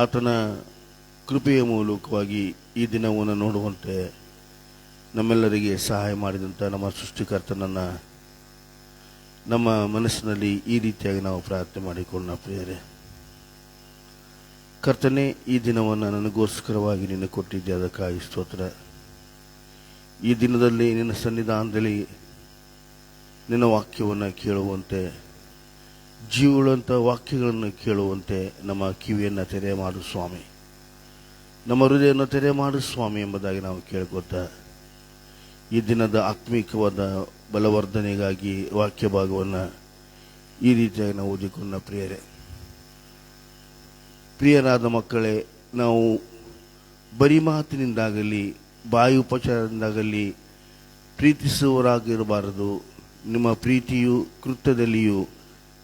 ಆತನ ಕೃಪೆಯ ಮೂಲಕವಾಗಿ ಈ ದಿನವನ್ನು ನೋಡುವಂತೆ ನಮ್ಮೆಲ್ಲರಿಗೆ ಸಹಾಯ ಮಾಡಿದಂಥ ನಮ್ಮ ಸೃಷ್ಟಿಕರ್ತನನ್ನು ನಮ್ಮ ಮನಸ್ಸಿನಲ್ಲಿ ಈ ರೀತಿಯಾಗಿ ನಾವು ಪ್ರಾರ್ಥನೆ ಮಾಡಿಕೊಳ್ಳೋಣ. ಪ್ರಿಯರೇ, ಕರ್ತನೇ, ಈ ದಿನವನ್ನು ನನಗೋಸ್ಕರವಾಗಿ ನೀನು ಕೊಟ್ಟಿದ್ದೆ, ಅದಕ್ಕಾಗಿ ಸ್ತೋತ್ರ. ಈ ದಿನದಲ್ಲಿ ನಿನ್ನ ಸನ್ನಿಧಾನದಲ್ಲಿ ನಿನ್ನ ವಾಕ್ಯವನ್ನು ಕೇಳುವಂತೆ, ಜೀವವುಳ್ಳಂಥ ವಾಕ್ಯಗಳನ್ನು ಕೇಳುವಂತೆ ನಮ್ಮ ಕಿವಿಯನ್ನು ತೆರೆ ಮಾಡು ಸ್ವಾಮಿ, ನಮ್ಮ ಹೃದಯವನ್ನು ತೆರೆ ಮಾಡು ಸ್ವಾಮಿ ಎಂಬುದಾಗಿ ನಾವು ಕೇಳ್ಕೊತಾ ಈ ದಿನದ ಆತ್ಮೀಕವಾದ ಬಲವರ್ಧನೆಗಾಗಿ ವಾಕ್ಯ ಭಾಗವನ್ನು ಈ ರೀತಿಯಾಗಿ ನಾವು ಓದಿಕೊಂಡ. ಪ್ರಿಯರಾದ ಮಕ್ಕಳೇ, ನಾವು ಬರಿ ಮಾತಿನಿಂದಾಗಲಿ ಬಾಯಿ ಉಪಚಾರದಿಂದಾಗಲಿ ಪ್ರೀತಿಸುವವರಾಗಿರಬಾರದು. ನಿಮ್ಮ ಪ್ರೀತಿಯು ಕೃತ್ಯದಲ್ಲಿಯೂ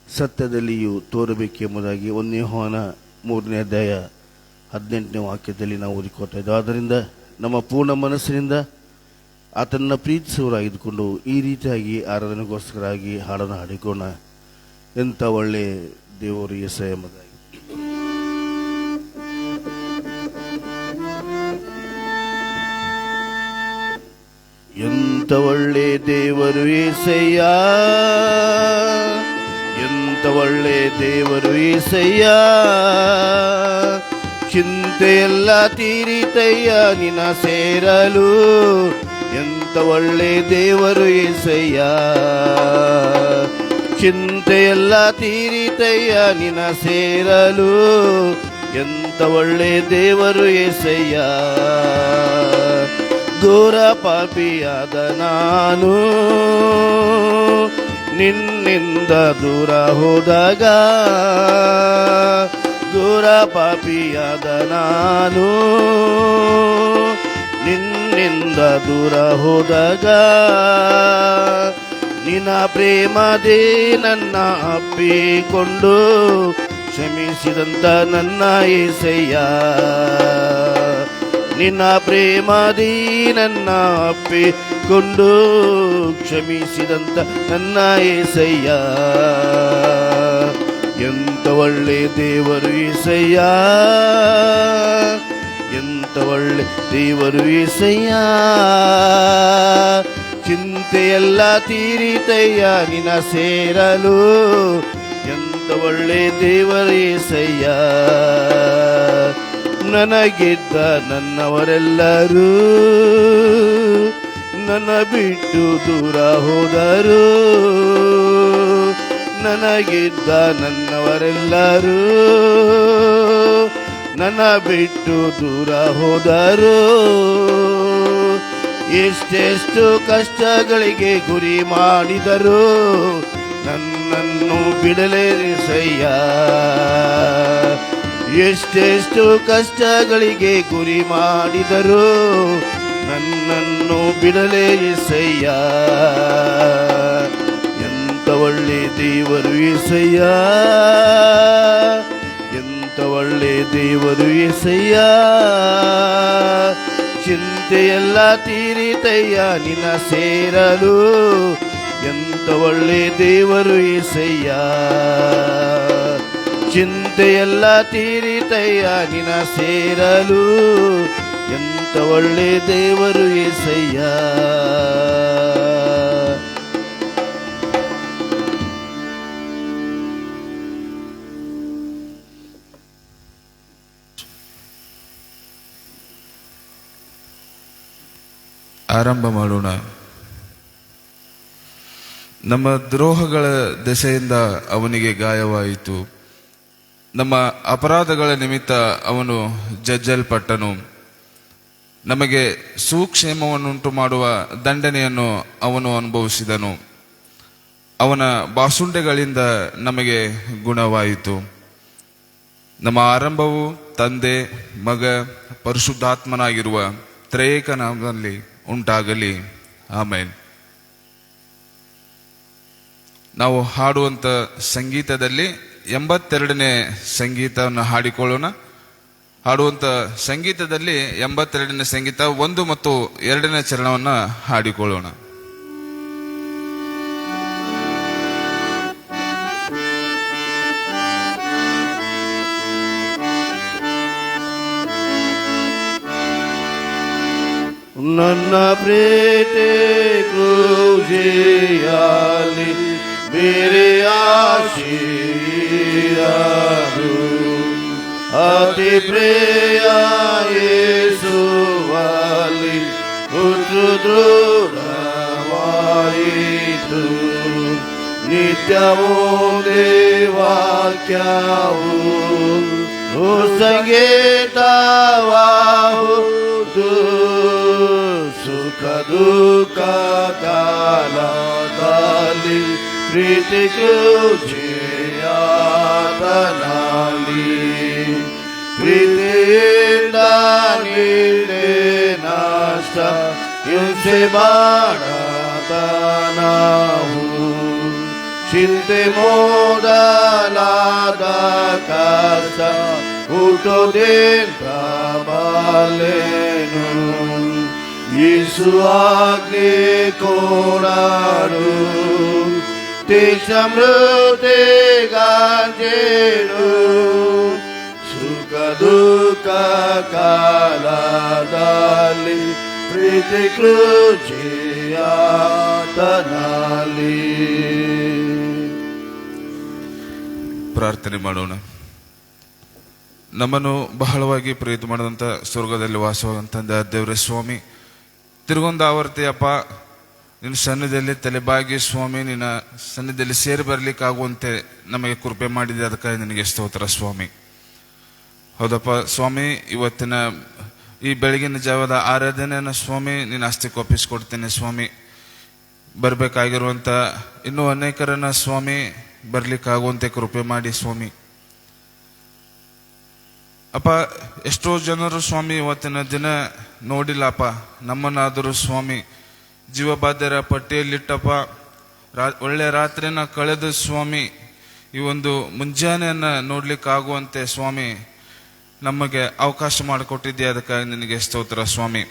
ಸತ್ಯದಲ್ಲಿಯೂ ತೋರಬೇಕೆಂಬುದಾಗಿ 1 ಯೋಹಾನ 3ನೇ ಅಧ್ಯಾಯ 18ನೇ ವಾಕ್ಯದಲ್ಲಿ ನಾವು ಓದಿಕೊಳ್ತಾ ಇದ್ದೇವೆ. ಆದ್ದರಿಂದ ನಮ್ಮ ಪೂರ್ಣ ಮನಸ್ಸಿನಿಂದ ಆತನನ್ನು ಪ್ರೀತಿಸುವವರಾಗಿದ್ದುಕೊಂಡು ಈ ರೀತಿಯಾಗಿ ಆರಾಧನೆಗೋಸ್ಕರಾಗಿ ಹಾಡನ್ನು ಹಾಡಿಕೋಣ. ಎಂಥ ಒಳ್ಳೆ ದೇವರು ಯೆಸಯ್ಯ ಎಂಬುದಾಗಿ. ಎಂಥ ಒಳ್ಳೆ ದೇವರು ಯೆಸಯ್ಯ, ಎಂಥ ಒಳ್ಳೆ ದೇವರು ಯೆಸಯ್ಯ, ಚಿಂತೆಯೆಲ್ಲ ತೀರಿತಯ್ಯ ನಿನ್ನ ಸೇರಲು. ಎಂಥ ಒಳ್ಳೆ ದೇವರು ಯೆಸಯ್ಯ, ಚಿಂತೆಯೆಲ್ಲ ತೀರಿತಯ್ಯ ನಿನ್ನ ಸೇರಲು. ಎಂಥ ಒಳ್ಳೆ ದೇವರು ಯೆಸಯ್ಯ, ಘೋರ ಪಾಪಿಯಾದ ನಾನು ನಿನ್ನಿಂದ ದೂರ ಹೋದಾಗ, ಘೋರ ಪಾಪಿಯಾದ ನಾನು ನಿನ್ನಿಂದ ದೂರ ಹೋದಾಗ, ನಿನ್ನ ಪ್ರೇಮದೇ ನನ್ನ ಅಪ್ಪಿಕೊಂಡು ಕ್ಷಮಿಸಿದಂತ ನನ್ನ ಯೆಸಯ್ಯ, ನಿನ್ನ ಪ್ರೇಮದೇ ನನ್ನ ಅಪ್ಪಿಕೊಂಡು ಕ್ಷಮಿಸಿದಂತ ನನ್ನ ಯೆಸಯ್ಯ. ಎಂಥ ಒಳ್ಳೆ ದೇವರು ಯೆಸಯ್ಯ, ಎಂಥ ಒಳ್ಳೆ ದೇವರು ಯೆಸಯ್ಯ, ಚಿಂತೆಯೆಲ್ಲ ತೀರಿತಯ್ಯ ನಿನ್ನ ಸೇರಲು. ಎಂಥ ಒಳ್ಳೆ ದೇವರು ಯೆಸಯ್ಯ, ನನಗಿದ್ದ ನನ್ನವರೆಲ್ಲರೂ ನನ್ನ ಬಿಟ್ಟು ದೂರ ಹೋದರು. ನನಗಿದ್ದ ನನ್ನವರೆಲ್ಲರೂ ನನ್ನ ಬಿಟ್ಟು ದೂರ ಹೋದರು. ಎಷ್ಟೆಷ್ಟು ಕಷ್ಟಗಳಿಗೆ ಗುರಿ ಮಾಡಿದರು, ನನ್ನನ್ನು ಬಿಡಲೇ ಯೆಸಯ್ಯ. ಎಷ್ಟೆಷ್ಟು ಕಷ್ಟಗಳಿಗೆ ಗುರಿ ಮಾಡಿದರು, ನನ್ನನ್ನು ಬಿಡಲೇ ಯೆಸಯ್ಯ. ಎಂಥ ಒಳ್ಳೆ ದೇವರು ಯೆಸಯ್ಯ, ಎಂಥ ಒಳ್ಳೆ ದೇವರು ಯೆಸಯ್ಯ, ಚಿಂತೆಯೆಲ್ಲ ತೀರಿತಯ್ಯ ನಿನ್ನ ಸೇರಲು. ಎಂಥ ಒಳ್ಳೆ ದೇವರು ಯೆಸಯ್ಯ, ಚಿಂತೆಯೆಲ್ಲ ತೀರಿತಯ್ಯ ನಿನ್ನ ಸೇರಲು. ಎಂಥ ಒಳ್ಳೆ ದೇವರು ಯೆಸಯ್ಯ. ಆರಂಭ ಮಾಡೋಣ. ನಮ್ಮ ದ್ರೋಹಗಳ ದೆಸೆಯಿಂದ ಅವನಿಗೆ ಗಾಯವಾಯಿತು, ನಮ್ಮ ಅಪರಾಧಗಳ ನಿಮಿತ್ತ ಅವನು ಜಜ್ಜಲ್ಪಟ್ಟನು. ನಮಗೆ ಸುಕ್ಷೇಮವನ್ನುಂಟು ಮಾಡುವ ದಂಡನೆಯನ್ನು ಅವನು ಅನುಭವಿಸಿದನು. ಅವನ ಬಾಸುಂಡೆಗಳಿಂದ ನಮಗೆ ಗುಣವಾಯಿತು. ನಮ್ಮ ಆರಂಭವು ತಂದೆ, ಮಗ, ಪರಿಶುದ್ಧಾತ್ಮನಾಗಿರುವ ತ್ರೇಕ ನಾಮದಲ್ಲಿ ಉಂಟಾಗಲಿ. ಆಮೇನ್. ನಾವು ಹಾಡುವಂಥ ಸಂಗೀತದಲ್ಲಿ 82ನೇ ಸಂಗೀತವನ್ನು ಹಾಡಿಕೊಳ್ಳೋಣ. ಹಾಡುವಂಥ ಸಂಗೀತದಲ್ಲಿ 82ನೇ ಸಂಗೀತ 1 ಮತ್ತು 2ನೇ ಚರಣವನ್ನು ಹಾಡಿಕೊಳ್ಳೋಣ. ನನ್ನ ಪ್ರೀತಿ ಕ್ರೂಜಿಯಾಲಿ ಬೇರೆ ಆಶೀರರು ಅತಿ ಪ್ರಿಯ ಯೇಸುವಲ್ಲಿ ಹುಟ್ಟು ದೃಢವಾಯಿತು ನಿತ್ಯವೂ ದೇವಾಕ್ಯವು ಸಂಗೀತವಾಹುದು ಸುಖ ದುಃಖ ಕಾಲದಲ್ಲಿ ಪ್ರೀತಿ ಕೃಜಿಯಾತನಲ್ಲಿ ಪ್ರೀತಿಯಿಂದ ನೀಡೆ ನಾಷ್ಟ ಹಿಂಸೆ ಮಾಡತನವು ಚಿಂತೆ ಮೊದಲಾದ ಕಷ್ಟ ಹುಟ್ಟೋದೆಂತ ಬಾಲೇನು ಯೇಸು ಆಜ್ಞೆ ಕೊಡಾಡು ಸಮೃದ್ಧಿಗಾಂಜೇನು ಸುಖ ದುಃಖ ಕಾಲದಲ್ಲಿ ಪ್ರೀತಿ ಕೃಜಿಯಾತನಲ್ಲಿ. ಪ್ರಾರ್ಥನೆ ಮಾಡೋಣ. ನಮ್ಮನ್ನು ಬಹಳವಾಗಿ ಪ್ರೀತಿ ಮಾಡಿದಂಥ ಸ್ವರ್ಗದಲ್ಲಿ ವಾಸವಾದಂಥ ದೇವರೇ ಸ್ವಾಮಿ, ತಿರುಗೊಂದು ಆವರ್ತಿ ಅಪ್ಪ ನಿನ್ನ ಸನ್ನಿಧಿಯಲ್ಲಿ ತಲೆಬಾಗಿ ಸ್ವಾಮಿ ನಿನ್ನ ಸನ್ನಿಧಿಯಲ್ಲಿ ಸೇರಿ ಬರಲಿಕ್ಕಾಗುವಂತೆ ನಮಗೆ ಕೃಪೆ ಮಾಡಿದೆ, ಅದಕ್ಕಾಗಿ ನಿನಗೆ ಸ್ತೋತ್ರ ಸ್ವಾಮಿ. ಹೌದಪ್ಪ ಸ್ವಾಮಿ, ಇವತ್ತಿನ ಈ ಬೆಳಗಿನ ಜಾವದ ಆರಾಧನೆಯನ್ನು ಸ್ವಾಮಿ ನಿನ್ನ ಆಸ್ತಿಗೆ ಒಪ್ಪಿಸ್ಕೊಡ್ತೇನೆ ಸ್ವಾಮಿ. ಬರಬೇಕಾಗಿರುವಂಥ ಇನ್ನೂ ಅನೇಕರನ್ನ ಸ್ವಾಮಿ ಬರ್ಲಿಕ್ಕಾಗುವಂತೆ ಕೃಪೆ ಮಾಡಿ ಸ್ವಾಮಿ. ಅಪ್ಪ, ಎಷ್ಟೋ ಜನರು ಸ್ವಾಮಿ ಇವತ್ತಿನ ದಿನ ನೋಡಿಲ್ಲಪ್ಪ, ನಮ್ಮನ್ನಾದರೂ ಸ್ವಾಮಿ ಜೀವಬಾಧ್ಯರ ಪಟ್ಟಿಯಲ್ಲಿಟ್ಟಪ್ಪ ಒಳ್ಳೆ ರಾತ್ರಿನ ಕಳೆದು ಸ್ವಾಮಿ ಈ ಒಂದು ಮುಂಜಾನೆಯನ್ನ ನೋಡ್ಲಿಕ್ಕಾಗುವಂತೆ ಸ್ವಾಮಿ ನಮಗೆ ಅವಕಾಶ ಮಾಡಿಕೊಟ್ಟಿದ್ದೆ, ಅದಕ್ಕಾಗಿ ನಿನಗೆ ಸ್ತೋತ್ರ ಸ್ವಾಮಿ.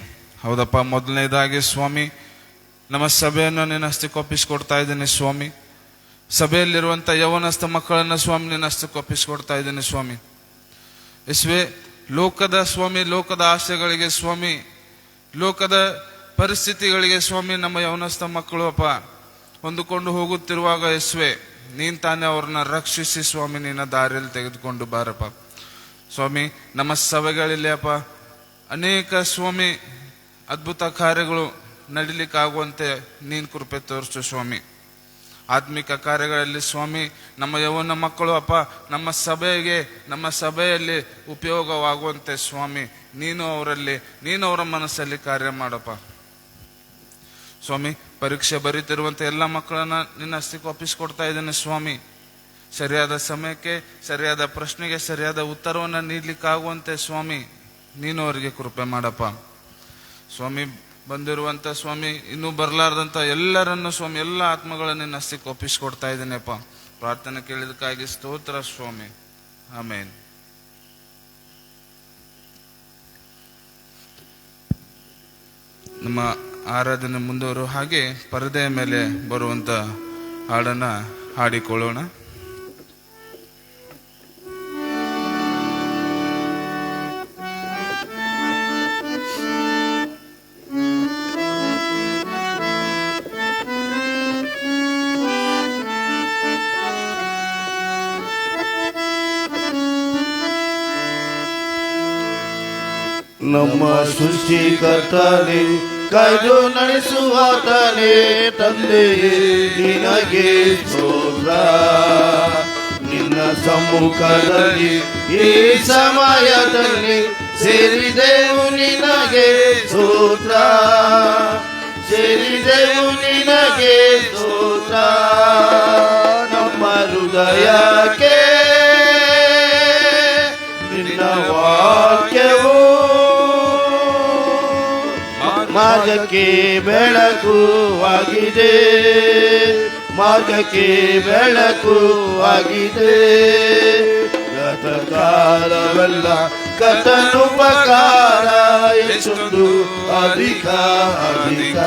ಹೌದಪ್ಪ, ಮೊದಲನೇದಾಗಿ ಸ್ವಾಮಿ ನಮ್ಮ ಸಭೆಯನ್ನು ನಿನ್ನ ಹಸ್ತಕ್ಕೆ ಒಪ್ಪಿಸ್ಕೊಡ್ತಾ ಇದ್ದೀನಿ ಸ್ವಾಮಿ. ಸಭೆಯಲ್ಲಿರುವಂಥ ಯೌವನಸ್ಥ ಮಕ್ಕಳನ್ನ ಸ್ವಾಮಿ ನಿನ್ನ ಹಸ್ತಕ್ಕೆ ಒಪ್ಪಿಸ್ಕೊಡ್ತಾ ಇದ್ದೀನಿ ಸ್ವಾಮಿ. ಯೇಸುವೆ, ಲೋಕದ ಸ್ವಾಮಿ, ಲೋಕದ ಆಸೆಗಳಿಗೆ ಸ್ವಾಮಿ, ಲೋಕದ ಪರಿಸ್ಥಿತಿಗಳಿಗೆ ಸ್ವಾಮಿ ನಮ್ಮ ಯೌವನಸ್ಥ ಮಕ್ಕಳು ಅಪ್ಪ ಹೊಂದಿಕೊಂಡು ಹೋಗುತ್ತಿರುವಾಗ ಯೇಸುವೆ ನೀನ್ ತಾನೇ ಅವ್ರನ್ನ ರಕ್ಷಿಸಿ ಸ್ವಾಮಿ ನಿನ್ನ ದಾರಿಯಲ್ಲಿ ತೆಗೆದುಕೊಂಡು ಬಾರಪ್ಪ ಸ್ವಾಮಿ. ನಮ್ಮ ಸಭೆಗಳಲ್ಲಿ ಅಪ್ಪ ಅನೇಕ ಸ್ವಾಮಿ ಅದ್ಭುತ ಕಾರ್ಯಗಳು ನಡೀಲಿಕ್ಕಾಗುವಂತೆ ನೀನ್ ಕೃಪೆ ತೋರಿಸು ಸ್ವಾಮಿ. ಆತ್ಮಿಕ ಕಾರ್ಯಗಳಲ್ಲಿ ಸ್ವಾಮಿ ನಮ್ಮ ಯೌವನ ಮಕ್ಕಳು ಅಪ್ಪ ನಮ್ಮ ಸಭೆಯಲ್ಲಿ ಉಪಯೋಗವಾಗುವಂತೆ ಸ್ವಾಮಿ ನೀನು ಅವರ ಮನಸ್ಸಲ್ಲಿ ಕಾರ್ಯ ಮಾಡಪ್ಪ ಸ್ವಾಮಿ. ಪರೀಕ್ಷೆ ಬರೀತಿರುವಂತ ಎಲ್ಲ ಮಕ್ಕಳನ್ನ ನಿನ್ನ ಹಸ್ತಕ್ಕೆ ಒಪ್ಪಿಸ್ಕೊಡ್ತಾ ಇದ್ದೇನೆ ಸ್ವಾಮಿ. ಸರಿಯಾದ ಸಮಯಕ್ಕೆ ಸರಿಯಾದ ಪ್ರಶ್ನೆಗೆ ಸರಿಯಾದ ಉತ್ತರವನ್ನು ನೀಡ್ಲಿಕ್ಕಾಗುವಂತೆ ಸ್ವಾಮಿ ನೀನು ಅವರಿಗೆ ಕೃಪೆ ಮಾಡಪ್ಪ ಸ್ವಾಮಿ. ಬಂದಿರುವಂತ ಸ್ವಾಮಿ ಇನ್ನೂ ಬರಲಾರ್ದಂತ ಎಲ್ಲರನ್ನು ಸ್ವಾಮಿ ಎಲ್ಲ ಆತ್ಮಗಳನ್ನು ನಿನ್ನ ಹಸ್ತಕ್ಕೆ ಒಪ್ಪಿಸ್ಕೊಡ್ತಾ ಇದ್ದೇನೆಪ್ಪ. ಪ್ರಾರ್ಥನೆ ಕೇಳಿದಕ್ಕಾಗಿ ಸ್ತೋತ್ರ ಸ್ವಾಮಿ. ಆಮೇನ್. ನಮ್ಮ ಆರಾಧನೆ ಮುಂದುವರು ಹಾಗೆ ಪರದೆಯ ಮೇಲೆ ಬರುವಂತ ಹಾಡನ್ನ ಹಾಡಿಕೊಳ್ಳೋಣ. ನಮ್ಮ ಸೃಷ್ಟಿಕರ್ತನೇ ಕಾಯ್ದು ನಡೆಸುವಾತನೇ ತಂದೆಯೇ ನಿನಗೆ ಸ್ತೋತ್ರ. ನಿನ್ನ ಸಮ್ಮುಖದಲ್ಲಿ ಈ ಸಮಯದಲ್ಲಿ ಸೇರಿದೆವು ನಿನಗೆ ಸ್ತೋತ್ರ, ಸೇರಿದೆವು ನಿನಗೆ ಸ್ತೋತ್ರ. ನಮ್ಮ ಹೃದಯಕ್ಕೆ ನಿನ್ನ ವಾಕ್ಯವು ಮಾರ್ಗಕ್ಕೆ ಬೆಳಕು ಆಗಿದೆ, ಮಾರ್ಗಕ್ಕೆ ಬೆಳಕು ಆಗಿದೆ. ಗತಕಾಲವೆಲ್ಲ ಕಥನುಪಕಾರ ಎಷ್ಟೊಂದು ಅಧಿಕ ಅಧಿಕ.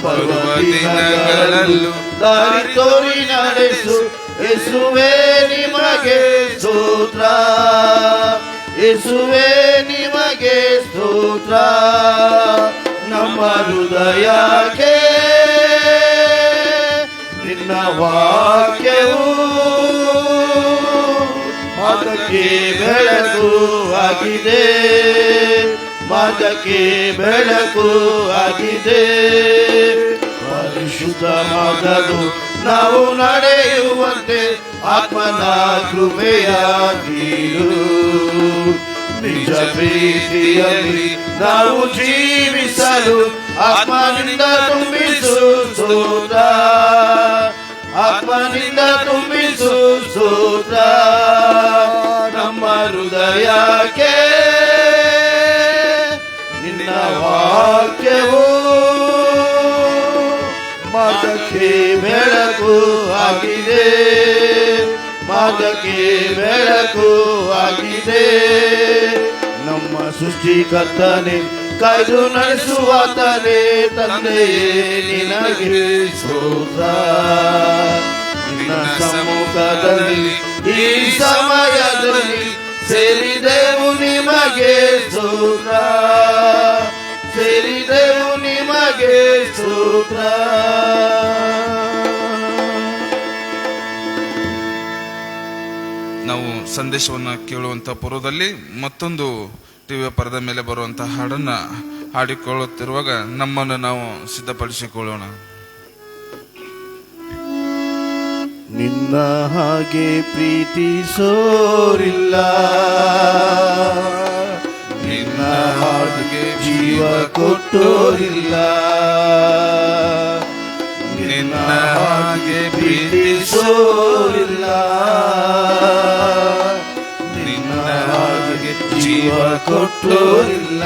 ಬರುವ ದಿನಗಳಲ್ಲೂ ದಾರಿ ತೋರಿ ನಡೆಸು ಯೇಸುವೇ ನಿಮಗೆ ಸ್ತೋತ್ರ, ಯೇಸುವೇ ನಿಮಗೆ ಸ್ತೋತ್ರ. ಸ್ತೋತ್ರ. ನಮ್ಮ ಹೃದಯಕ್ಕೆ ನಿನ್ನ ವಾಕ್ಯವು ಮಾರ್ಗಕ್ಕೆ ಬೆಳಕು ಆಗಿದೆ, ಮಾರ್ಗಕ್ಕೆ ಬೆಳಕು ಆಗಿದೆ. ಪರಿಶುದ್ಧ ಮಾರ್ಗವು ನಾವು ನಡೆಯುವಂತೆ ಆತ್ಮನ ಕೃಪೆಯ ನೀಡು. ನಿಜ ಪ್ರೀತಿಯಲ್ಲಿ ನಾವು ಜೀವಿಸಲು ಆತ್ಮನಿಂದ ತುಂಬಿಸು ಸ್ತೋತ್ರ, ಆತ್ಮನಿಂದ ತುಂಬಿಸು ಸ್ತೋತ್ರ. ನಮ್ಮ ಹೃದಯಕ್ಕೆ ನಿನ್ನ ವಾಕ್ಯವು ಮಾರ್ಗಕ್ಕೆ ಬೆಳಕು ಆಗಿದೆ, ಮಾರ್ಗಕ್ಕೆ ಬೆಳಕು ಆಗಿದೆ. ನಮ್ಮ ಸೃಷ್ಟಿಕರ್ತನೆ ಕಾಯ್ದು ನಡೆಸುವಾತನೇ ತಂದೆಯೇ ನಿನಗೆ ಸ್ತೋತ್ರ. ನಿನ್ನ ಸಮ್ಮುಖದಲ್ಲಿ ಈ ಸಮಯದಲ್ಲಿ ಸೇರಿದೆವು ನಿಮಗೆ ಸ್ತೋತ್ರ, ಸೇರಿದೆವು ನಿಮಗೆ ಸ್ತೋತ್ರ. ನಾವು ಸಂದೇಶವನ್ನು ಕೇಳುವಂತ ಪೂರ್ವದಲ್ಲಿ ಮತ್ತೊಂದು ಟಿವಿಯ ಪರದ ಮೇಲೆ ಬರುವಂತ ಹಾಡನ್ನ ಹಾಡಿಕೊಳ್ಳುತ್ತಿರುವಾಗ ನಮ್ಮನ್ನು ನಾವು ಸಿದ್ಧಪಡಿಸಿಕೊಳ್ಳೋಣ. ನಿನ್ನ ಹಾಗೆ ಪ್ರೀತಿಸೋರಿಲ್ಲ, ನಿನ್ನ ಹಾಗೆ ಜೀವ ಕೊಟ್ಟೋರಿಲ್ಲ, ನಿನ್ನ ಹಾಗೆ ಪ್ರೀತಿಸೋರಿಲ್ಲ, ನಿನ್ನ ಹಾಗೆ ಜೀವ ಕೊಟ್ಟೋರಿಲ್ಲ.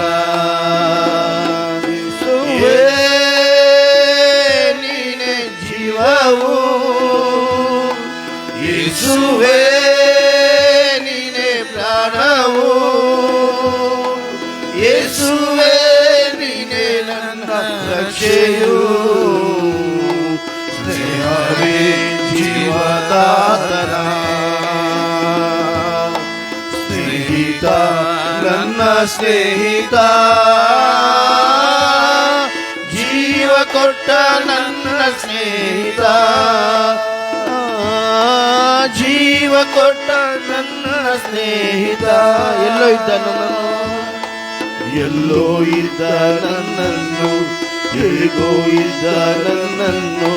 ನೀನೆ ಜೀವವು ಯೇಸುವೇ, ನೀನೆ ಪ್ರಾಣವು ಯೇಸುವೇ, ನೀನೆ ನನ್ನ ರಕ್ಷೆಯು. ಸ್ನೇಹವೇ ಜೀವದಾತನ ಸ್ನೇಹಿತ, ನನ್ನ ಸ್ನೇಹಿತ, ಜೀವ ಕೊಟ್ಟ ನನ್ನ ಸ್ನೇಹಿತ, ಜೀವ ಕೊಟ್ಟ ನನ್ನ ಸ್ನೇಹಿತ. ಎಲ್ಲೋ ಇದ್ದ ನನ್ನನ್ನು, ಎಲ್ಲೋ ಇದ್ದ ನನ್ನನ್ನು, ಹೇಗೋ ಇದ್ದ ನನ್ನನ್ನು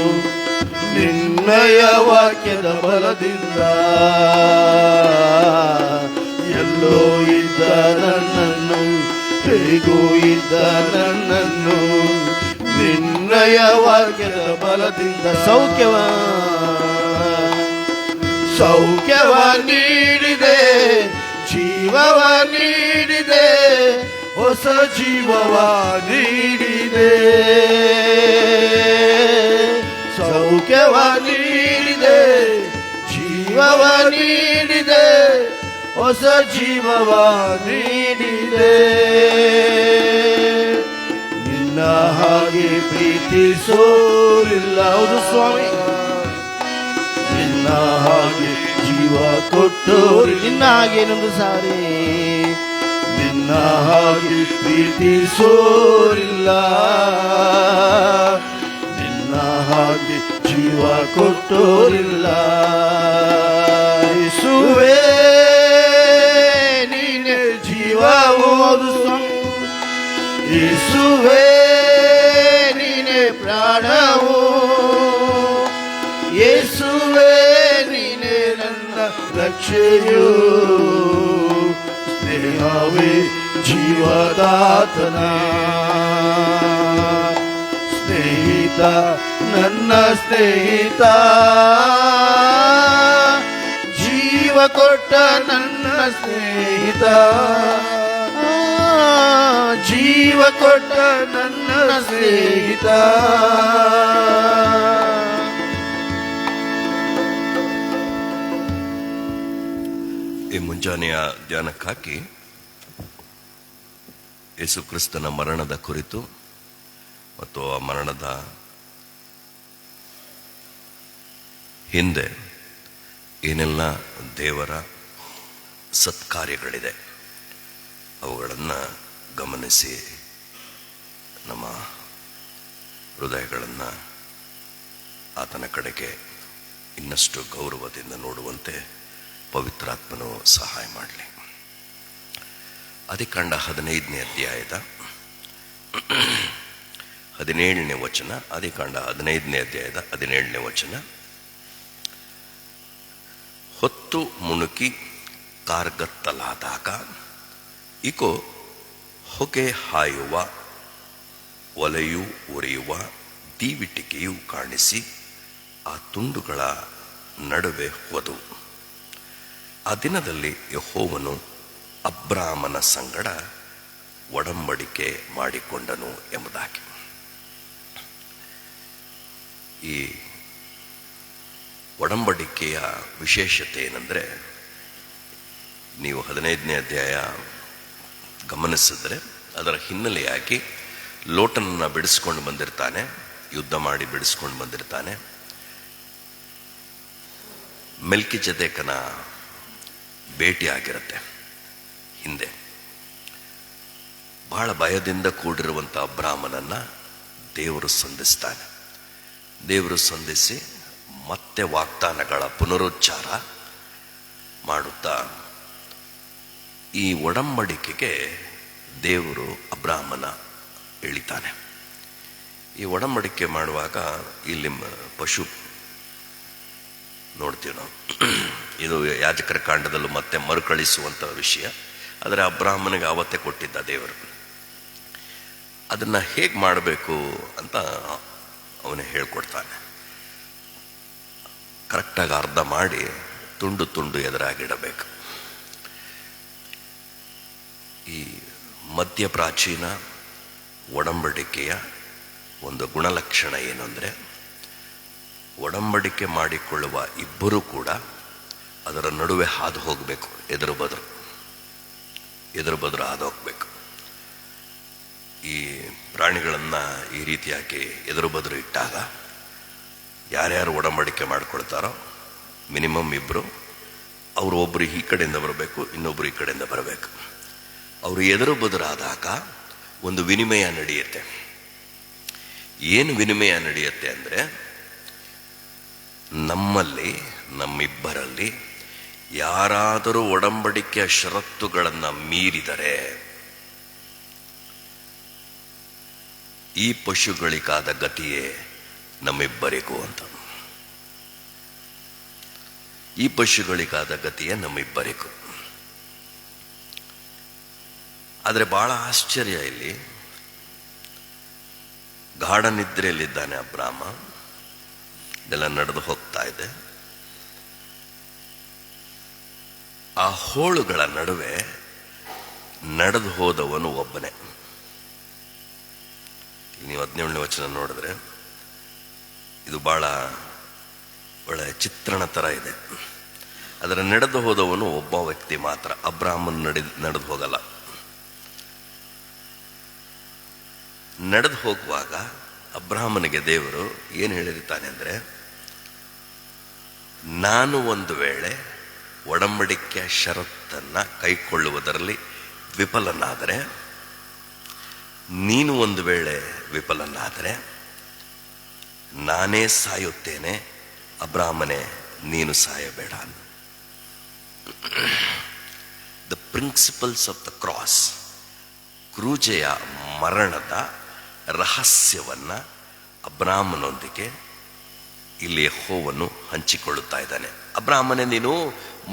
ನಿನ್ನಯ ವಾಕ್ಯದ ಬಲದಿಂದ, ಎಲ್ಲೋ ಇದ್ದ ನನ್ನನ್ನು, ಹೇಗೋ ಇದ್ದ ನನ್ನನ್ನು ನಿನ್ನಯ ವಾಕ್ಯದ ಬಲದಿಂದ ಸೌಖ್ಯವ ನೀಡಿದೆ, ಜೀವವ ನೀಡಿದೆ, ಹೊಸ ಜೀವವ ನೀಡಿದೆ. ಸೌಖ್ಯವ ನೀಡಿದೆ, ಜೀವವ ನೀಡಿದೆ, ಹೊಸ ಜೀವವ ನೀಡಿದೆ. ನಿನ್ನ ಹಾಗೆ ಪ್ರೀತಿಸೋರಿಲ್ಲ, ಹೌದು ಸ್ವಾಮಿ, ನಿನ್ನ ಹಾಗೆ ಜೀವ ಕೊಟ್ಟೋರಿ, ನಿನ್ನ ಹಾಗೆ ಇನ್ನೊಂದು ಸಾರಿ, ನಿನ್ನ ಹಾಗೆ ಪ್ರೀತಿಸೋರಿಲ್ಲ, ನಿನ್ನ ಹಾಗೆ ಜೀವ ಕೊಟ್ಟೋರಿಲ್ಲ. ಯೇಸುವೇ, ನೀನೆ ಜೀವವು, ಯೇಸುವೇ, ನೀನೆ ಪ್ರಾಣವು, ಯೇಸುವೇ, ನೀನೆ ನನ್ನ ರಕ್ಷೆಯು. ಸ್ನೇಹವೇ ಜೀವದಾತನ ಸ್ನೇಹಿತ, ನನ್ನ ಸ್ನೇಹಿತ, ಜೀವ ಕೊಟ್ಟ ನನ್ನ ಸ್ನೇಹಿತ, ಜೀವ ಕೊಟ್ಟ ನನ್ನ ಸ್ನೇಹಿತ. ಈ ಮುಂಜಾನೆಯ ಧ್ಯಾನಕ್ಕಾಗಿ ಯೇಸು ಕ್ರಿಸ್ತನ ಮರಣದ ಕುರಿತು ಮತ್ತು ಆ ಮರಣದ ಹಿಂದೆ ಏನೆಲ್ಲ ದೇವರ ಸತ್ಕಾರ್ಯಗಳಿದೆ ಅವುಗಳನ್ನು ಗಮನಿಸಿ ನಮ್ಮ ಹೃದಯಗಳನ್ನು ಆತನ ಕಡೆಗೆ ಇನ್ನಷ್ಟು ಗೌರವದಿಂದ ನೋಡುವಂತೆ ಪವಿತ್ರಾತ್ಮನು ಸಹಾಯ ಮಾಡಲಿ. ಆದಿಕಾಂಡ 15ನೇ ಅಧ್ಯಾಯದ 17ನೇ ವಚನ. ಆದಿಕಾಂಡ 15ನೇ ಅಧ್ಯಾಯದ 17ನೇ ವಚನ. ಹೊತ್ತು ಮುಣುಕಿ ಕಾರ್ಗತ್ತಲಾದಾಗ ಇಕೋ ಹೊಗೆ ಹಾಯುವ ಒಲೆಯು ಉರಿಯುವ ದೀವಿಟಿಕೆಯು ಕಾಣಿಸಿ ಆ ತುಂಡುಗಳ ನಡುವೆ ಹೋದವು. ಆ ದಿನದಲ್ಲಿ ಯೆಹೋವನು ಅಬ್ರಾಮನ ಸಂಗಡ ಒಡಂಬಡಿಕೆ ಮಾಡಿಕೊಂಡನು ಎಂಬುದಾಗಿ. ಈ ಒಡಂಬಡಿಕೆಯ ವಿಶೇಷತೆ ಏನೆಂದರೆ, ನೀವು 15ನೇ ಅಧ್ಯಾಯ ಗಮನಿಸಿದ್ರೆ ಅದರ ಹಿನ್ನೆಲೆಯಾಗಿ ಲೋಟನನ್ನು ಬಿಡಿಸ್ಕೊಂಡು ಬಂದಿರ್ತಾನೆ, ಯುದ್ಧ ಮಾಡಿ ಬಿಡಿಸ್ಕೊಂಡು ಬಂದಿರ್ತಾನೆ. ಮೆಲ್ಕಿಜೆದೇಕನ ಭೇಟಿ ಆಗಿರುತ್ತೆ ಹಿಂದೆ. ಬಹಳ ಭಯದಿಂದ ಕೂಡಿರುವಂಥ ಅಬ್ರಾಮನನ್ನ ದೇವರು ಸಂಧಿಸ್ತಾನೆ. ದೇವರು ಸಂಧಿಸಿ ಮತ್ತೆ ವಾಗ್ದಾನಗಳ ಪುನರುಚ್ಚಾರ ಮಾಡುತ್ತಾ ಈ ಒಡಂಬಡಿಕೆಗೆ ದೇವರು ಅಬ್ರಾಮನ ಎಳಿತಾನೆ. ಈ ಒಡಂಬಡಿಕೆ ಮಾಡುವಾಗ ಇಲ್ಲಿ ಪಶು ನೋಡ್ತೀವಿ ನಾವು. ಇದು ಯಾಜಕರ ಕಾಂಡದಲ್ಲೂ ಮತ್ತೆ ಮರುಕಳಿಸುವಂಥ ವಿಷಯ. ಆದರೆ ಅಬ್ರಾಹ್ಮನಿಗೆ ಆವತ್ತೇ ಕೊಟ್ಟಿದ್ದ ದೇವರು. ಅದನ್ನು ಹೇಗೆ ಮಾಡಬೇಕು ಅಂತ ಅವನೇ ಹೇಳ್ಕೊಡ್ತಾನೆ. ಕರೆಕ್ಟಾಗಿ ಅರ್ಧ ಮಾಡಿ ತುಂಡು ತುಂಡು ಎದುರಾಗಿಡಬೇಕು. ಈ ಮಧ್ಯಪ್ರಾಚೀನ ಒಡಂಬಡಿಕೆಯ ಒಂದು ಗುಣಲಕ್ಷಣ ಏನು ಅಂದರೆ, ಒಡಂಬಡಿಕೆ ಮಾಡಿಕೊಳ್ಳುವ ಇಬ್ಬರೂ ಕೂಡ ಅದರ ನಡುವೆ ಹಾದು ಹೋಗಬೇಕು. ಎದುರು ಬದುರು ಹಾದು ಹೋಗಬೇಕು. ಈ ಪ್ರಾಣಿಗಳನ್ನು ಈ ರೀತಿಯಾಗಿ ಎದುರು ಬದುರು ಇಟ್ಟಾಗ ಯಾರ್ಯಾರು ಒಡಂಬಡಿಕೆ ಮಾಡ್ಕೊಳ್ತಾರೋ ಮಿನಿಮಮ್ ಇಬ್ಬರು, ಅವರು ಒಬ್ಬರು ಈ ಕಡೆಯಿಂದ ಬರಬೇಕು, ಇನ್ನೊಬ್ಬರು ಈ ಕಡೆಯಿಂದ ಬರಬೇಕು. ಅವರು ಎದುರು ಬದುರಾದಾಗ ಒಂದು ವಿನಿಮಯ ನಡೆಯುತ್ತೆ. ಏನು ವಿನಿಮಯ ನಡೆಯುತ್ತೆ ಅಂದರೆ, ನಮ್ಮಿಬ್ಬರಲ್ಲಿ ಯಾರಾದರೂ ಒಡಂಬಡಿಕೆಯ ಷರತ್ತುಗಳನ್ನು ಮೀರಿದರೆ ಈ ಪಶುಗಳಿಗಾದ ಗತಿಯೇ ನಮ್ಮಿಬ್ಬರಿಗೂ ಅಂತ. ಈ ಪಶುಗಳಿಗಾದ ಗತಿಯೇ ನಮ್ಮಿಬ್ಬರಿಗೂ. ಆದರೆ ಬಹಳ ಆಶ್ಚರ್ಯ, ಇಲ್ಲಿ ಗಾಢ ನಿದ್ರೆಯಲ್ಲಿದ್ದಾನೆ ಅಬ್ರಾಮ. ಇದೆಲ್ಲ ನಡೆದು ಹೋಗ್ತಾ ಇದೆ. ಆ ಹೋಳುಗಳ ನಡುವೆ ನಡೆದು ಹೋದವನು ಒಬ್ಬನೇ. ನೀವು 17ನೇ ವಚನ ನೋಡಿದ್ರೆ ಇದು ಬಹಳ ಒಳ್ಳೆಯ ಚಿತ್ರಣ ಥರ ಇದೆ. ಅದರ ನಡೆದು ಹೋದವನು ಒಬ್ಬ ವ್ಯಕ್ತಿ ಮಾತ್ರ. ಅಬ್ರಾಹ್ಮನ್ ನಡೆದು ಹೋಗಲ್ಲ. ನಡೆದು ಹೋಗುವಾಗ ಅಬ್ರಾಹ್ಮನಿಗೆ ದೇವರು ಏನು ಹೇಳಿರ್ತಾನೆ ಅಂದರೆ, ನಾನು ಒಂದು ವೇಳೆ ಒಡಂಬಡಿಕೆಯ ಷರತ್ತನ್ನು ಕೈಕೊಳ್ಳುವುದರಲ್ಲಿ ವಿಫಲನಾದರೆ, ನೀನು ಒಂದು ವೇಳೆ ವಿಫಲನಾದರೆ ನಾನೇ ಸಾಯುತ್ತೇನೆ, ಅಬ್ರಾಹ್ಮನೇ ನೀನು ಸಾಯಬೇಡ. The principles of the cross, ಕ್ರೂಜೆಯ ಮರಣದ ರಹಸ್ಯವನ್ನ ಅಬ್ರಾಹ್ಮನೊಂದಿಗೆ ಇಲ್ಲಿ ಯೆಹೋವನು ಹಂಚಿಕೊಳ್ಳುತ್ತಾ ಇದ್ದಾನೆ. ಅಬ್ರಾಹ್ಮನೇ, ನೀನು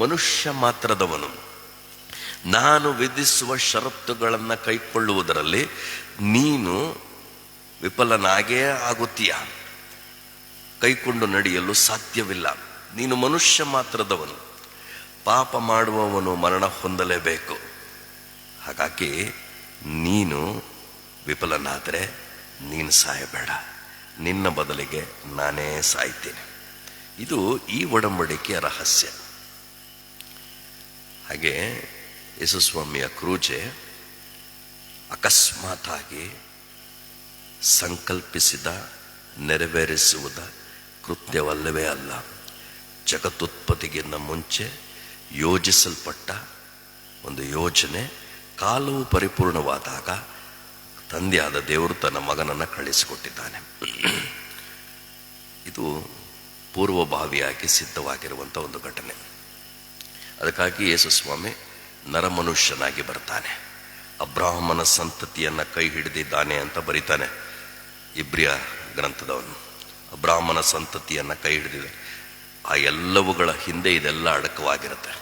ಮನುಷ್ಯ ಮಾತ್ರದವನು. ನಾನು ವಿಧಿಸುವ ಷರತ್ತುಗಳನ್ನು ಕೈಕೊಳ್ಳುವುದರಲ್ಲಿ ನೀನು ವಿಫಲನಾಗೇ ಆಗುತ್ತೀಯ. ಕೈಕೊಂಡು ನಡೆಯಲು ಸಾಧ್ಯವಿಲ್ಲ. ನೀನು ಮನುಷ್ಯ ಮಾತ್ರದವನು. ಪಾಪ ಮಾಡುವವನು ಮರಣ ಹೊಂದಲೇಬೇಕು. ಹಾಗಾಗಿ ನೀನು ವಿಫಲನಾದರೆ ನೀನು ಸಾಯಬೇಡ, ನಿನ್ನ ಬದಲಿಗೆ ನಾನೇ ಸಾಯ್ತೇನೆ. ಇದು ಈ ಒಡಂಬಡಿಕೆಯ ರಹಸ್ಯ. ಹಾಗೆ ಯೇಸುಸ್ವಾಮಿಯ ಕ್ರೂಜೆ ಅಕಸ್ಮಾತ್ ಆಗಿ ಸಂಕಲ್ಪಿಸಿದ ನೆರವೇರಿಸುವುದ ಕೃತ್ಯವಲ್ಲವೇ ಅಲ್ಲ. ಜಗತ್ತುತ್ಪತ್ತಿಗಿಂತ ಮುಂಚೆ ಯೋಜಿಸಲ್ಪಟ್ಟ ಒಂದು ಯೋಜನೆ, ಕಾಲವು ಪರಿಪೂರ್ಣವಾದಾಗ ತಂದೆಯಾದ ದೇವರು ತನ್ನ ಮಗನನ್ನು ಕಳಿಸಿಕೊಟ್ಟಿದ್ದಾನೆ. ಇದು ಪೂರ್ವಭಾವಿಯಾಗಿ ಸಿದ್ಧವಾಗಿರುವಂಥ ಒಂದು ಘಟನೆ. ಅದಕ್ಕಾಗಿ ಯೇಸು ಸ್ವಾಮಿ ನರಮನುಷ್ಯನಾಗಿ ಬರ್ತಾನೆ. ಅಬ್ರಾಹ್ಮನ ಸಂತತಿಯನ್ನು ಕೈ ಹಿಡಿದಿದ್ದಾನೆ ಅಂತ ಬರೀತಾನೆ ಇಬ್ರಿಯ ಗ್ರಂಥದವನು. ಅಬ್ರಾಹ್ಮನ ಸಂತತಿಯನ್ನು ಕೈ ಹಿಡಿದಿದೆ. ಆ ಎಲ್ಲವುಗಳ ಹಿಂದೆ ಇದೆಲ್ಲ ಅಡಕವಾಗಿರುತ್ತೆ.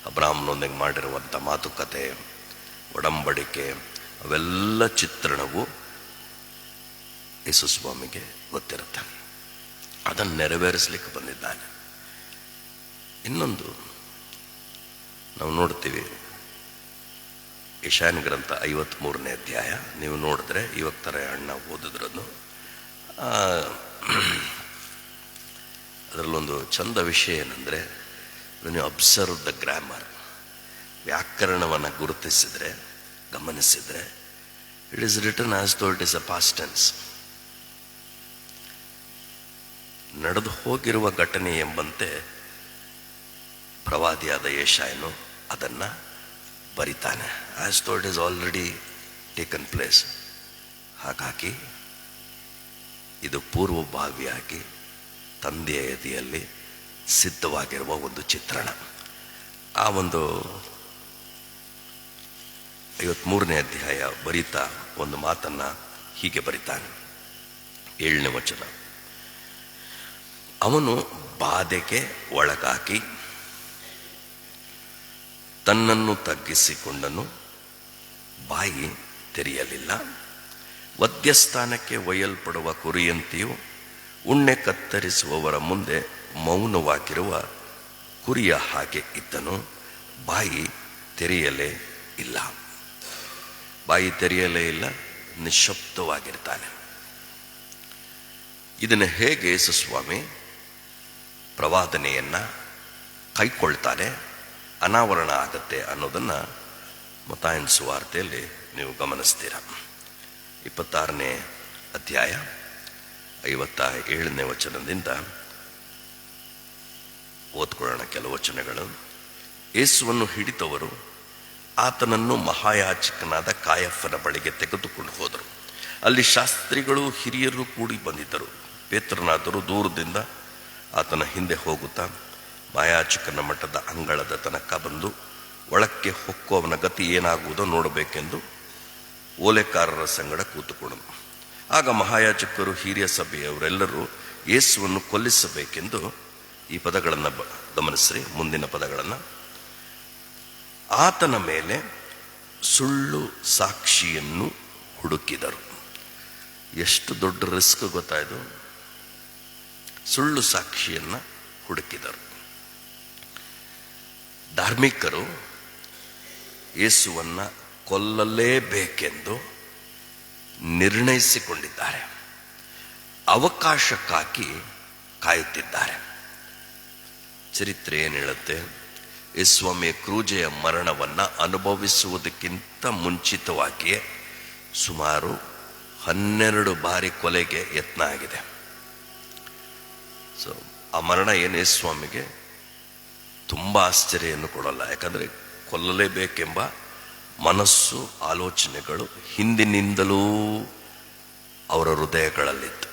ಅಬ್ರಾಹ್ಮನೊಂದಿಗೆ ಮಾಡಿರುವಂಥ ಮಾತುಕತೆ, ಒಡಂಬಡಿಕೆ, ಅವೆಲ್ಲ ಚಿತ್ರಣವು ಯೇಸು ಸ್ವಾಮಿಗೆ ಗೊತ್ತಿರುತ್ತೆ. ಅದನ್ನು ನೆರವೇರಿಸಲಿಕ್ಕೆ ಬಂದಿದ್ದಾನೆ. ಇನ್ನೊಂದು ನಾವು ನೋಡ್ತೀವಿ, ಯೆಶಾಯನ ಗ್ರಂಥ 53ನೇ ಅಧ್ಯಾಯ ನೀವು ನೋಡಿದ್ರೆ, ಇವಾಗ ಥರ ಅಣ್ಣ ಓದಿದ್ರನ್ನು ಅದರಲ್ಲೊಂದು ಚಂದ ವಿಷಯ ಏನಂದರೆ, when you observe the grammar, ವ್ಯಾಕರಣವನ್ನು ಗುರುತಿಸಿದರೆ, ಗಮನಿಸಿದರೆ, it is written as though it is a past tense. ನಡೆದು ಹೋಗಿರುವ ಘಟನೆ ಎಂಬಂತೆ ಪ್ರವಾದಿಯಾದ ಯೆಶಾಯನು ಅದನ್ನು ಬರಿತಾನೆ, as though it is already taken place. ಹಾಗಾಗಿ ಇದು ಪೂರ್ವಭಾವಿಯಾಗಿ ತಂದೆಯ ಎದೆಯಲ್ಲಿ ಸಿದ್ಧವಾಗಿರುವ ಒಂದು ಚಿತ್ರಣ. ಆ ಒಂದು 53ನೇ ಅಧ್ಯಾಯ ಬರೀತಾ ಒಂದು ಮಾತನ್ನು ಹೀಗೆ ಬರಿತಾನೆ, 7ನೇ ವಚನ. ಅವನು ಬಾಧೆಗೆ ಒಳಗಾಗಿ ತನ್ನನ್ನು ತಗ್ಗಿಸಿಕೊಂಡನು, ಬಾಯಿ ತೆರೆಯಲಿಲ್ಲ. ವಧ್ಯಸ್ಥಾನಕ್ಕೆ ಒಯ್ಯಲ್ಪಡುವ ಕುರಿಯಂತೆಯೂ ಉಣ್ಣೆ ಕತ್ತರಿಸುವವರ ಮುಂದೆ ಮೌನವಾಗಿರುವ ಕುರಿಯ ಹಾಗೆ ಇದ್ದನು, ಬಾಯಿ ತೆರೆಯಲೇ ಇಲ್ಲ. ಬಾಯಿ ತೆರೆಯಲೇ ಇಲ್ಲ, ನಿಶ್ಶಬ್ದವಾಗಿರ್ತಾನೆ. ಇದನ್ನು ಹೇಗೆ ಯೇಸು ಸ್ವಾಮಿ ಪ್ರವಾದನೆಯನ್ನು ಕೈಕೊಳ್ತಾನೆ, ಅನಾವರಣ ಆಗತ್ತೆ ಅನ್ನೋದನ್ನು ಮತ್ತಾಯನ ಸುವಾರ್ತೆಯಲ್ಲಿ ನೀವು ಗಮನಿಸ್ತೀರ. 26ನೇ ಅಧ್ಯಾಯ 57ನೇ ವಚನದಿಂದ ಓದ್ಕೊಳ್ಳೋಣ ಕೆಲವು ವಚನಗಳು. ಯೇಸುವನ್ನು ಹಿಡಿದವರು ಆತನನ್ನು ಮಹಾಯಾಜಕನಾದ ಕಾಯಫನ ಬಳಿಗೆ ತೆಗೆದುಕೊಂಡು ಹೋದರು. ಅಲ್ಲಿ ಶಾಸ್ತ್ರಿಗಳು ಹಿರಿಯರು ಕೂಡಿ ಬಂದಿದ್ದರು. ಪೇತ್ರನಾದರೂ ದೂರದಿಂದ ಆತನ ಹಿಂದೆ ಹೋಗುತ್ತಾ ಮಹಾಯಾಜಕನ ಮಠದ ಅಂಗಳದ ತನಕ ಬಂದು ಒಳಕ್ಕೆ ಹೊಕ್ಕುವವನ ಗತಿ ಏನಾಗುವುದೋ ನೋಡಬೇಕೆಂದು ಓಲೆಕಾರರ ಸಂಗಡ ಕೂತುಕೊಂಡನು. ಆಗ ಮಹಾಯಾಜಕರು, ಹಿರಿಯ ಸಭೆಯವರೆಲ್ಲರೂ ಯೇಸುವನ್ನು ಕೊಲ್ಲಿಸಬೇಕೆಂದು ಈ ಪದಗಳನ್ನು ಗಮನಿಸ್ರಿ, ಮುಂದಿನ ಪದಗಳನ್ನು. ಆತನ ಮೇಲೆ ಸುಳ್ಳು ಸಾಕ್ಷಿಯನ್ನು ಹುಡುಕಿದರು. ಎಷ್ಟು ದೊಡ್ಡ ರಿಸ್ಕ್ ಗೊತ್ತಾಯ್ತು. ಸುಳ್ಳು ಸಾಕ್ಷಿಯನ್ನು ಹುಡುಕಿದರು. ಧಾರ್ಮಿಕರು ಯೇಸುವನ್ನು ಕೊಲ್ಲಲೇಬೇಕೆಂದು ನಿರ್ಣಯಿಸಿಕೊಂಡಿದ್ದಾರೆ. ಅವಕಾಶಕ್ಕಾಗಿ ಕಾಯುತ್ತಿದ್ದಾರೆ. ಚರಿತ್ರೆ ಏನು ಹೇಳುತ್ತೆ, ಯೇಸುಸ್ವಾಮಿಯ ಕ್ರೂಜೆಯ ಮರಣವನ್ನು ಅನುಭವಿಸುವುದಕ್ಕಿಂತ ಮುಂಚಿತವಾಗಿಯೇ ಸುಮಾರು 12 ಬಾರಿ ಕೊಲೆಗೆ ಯತ್ನ ಆಗಿದೆ. ಸೊ ಆ ಮರಣ ಏನು ಯೇಸುಸ್ವಾಮಿಗೆ ತುಂಬ ಆಶ್ಚರ್ಯವನ್ನು ಕೊಡಲ್ಲ. ಯಾಕಂದರೆ ಕೊಲ್ಲಲೇಬೇಕೆಂಬ ಮನಸ್ಸು, ಆಲೋಚನೆಗಳು ಹಿಂದಿನಿಂದಲೂ ಅವರ ಹೃದಯಗಳಲ್ಲಿತ್ತು.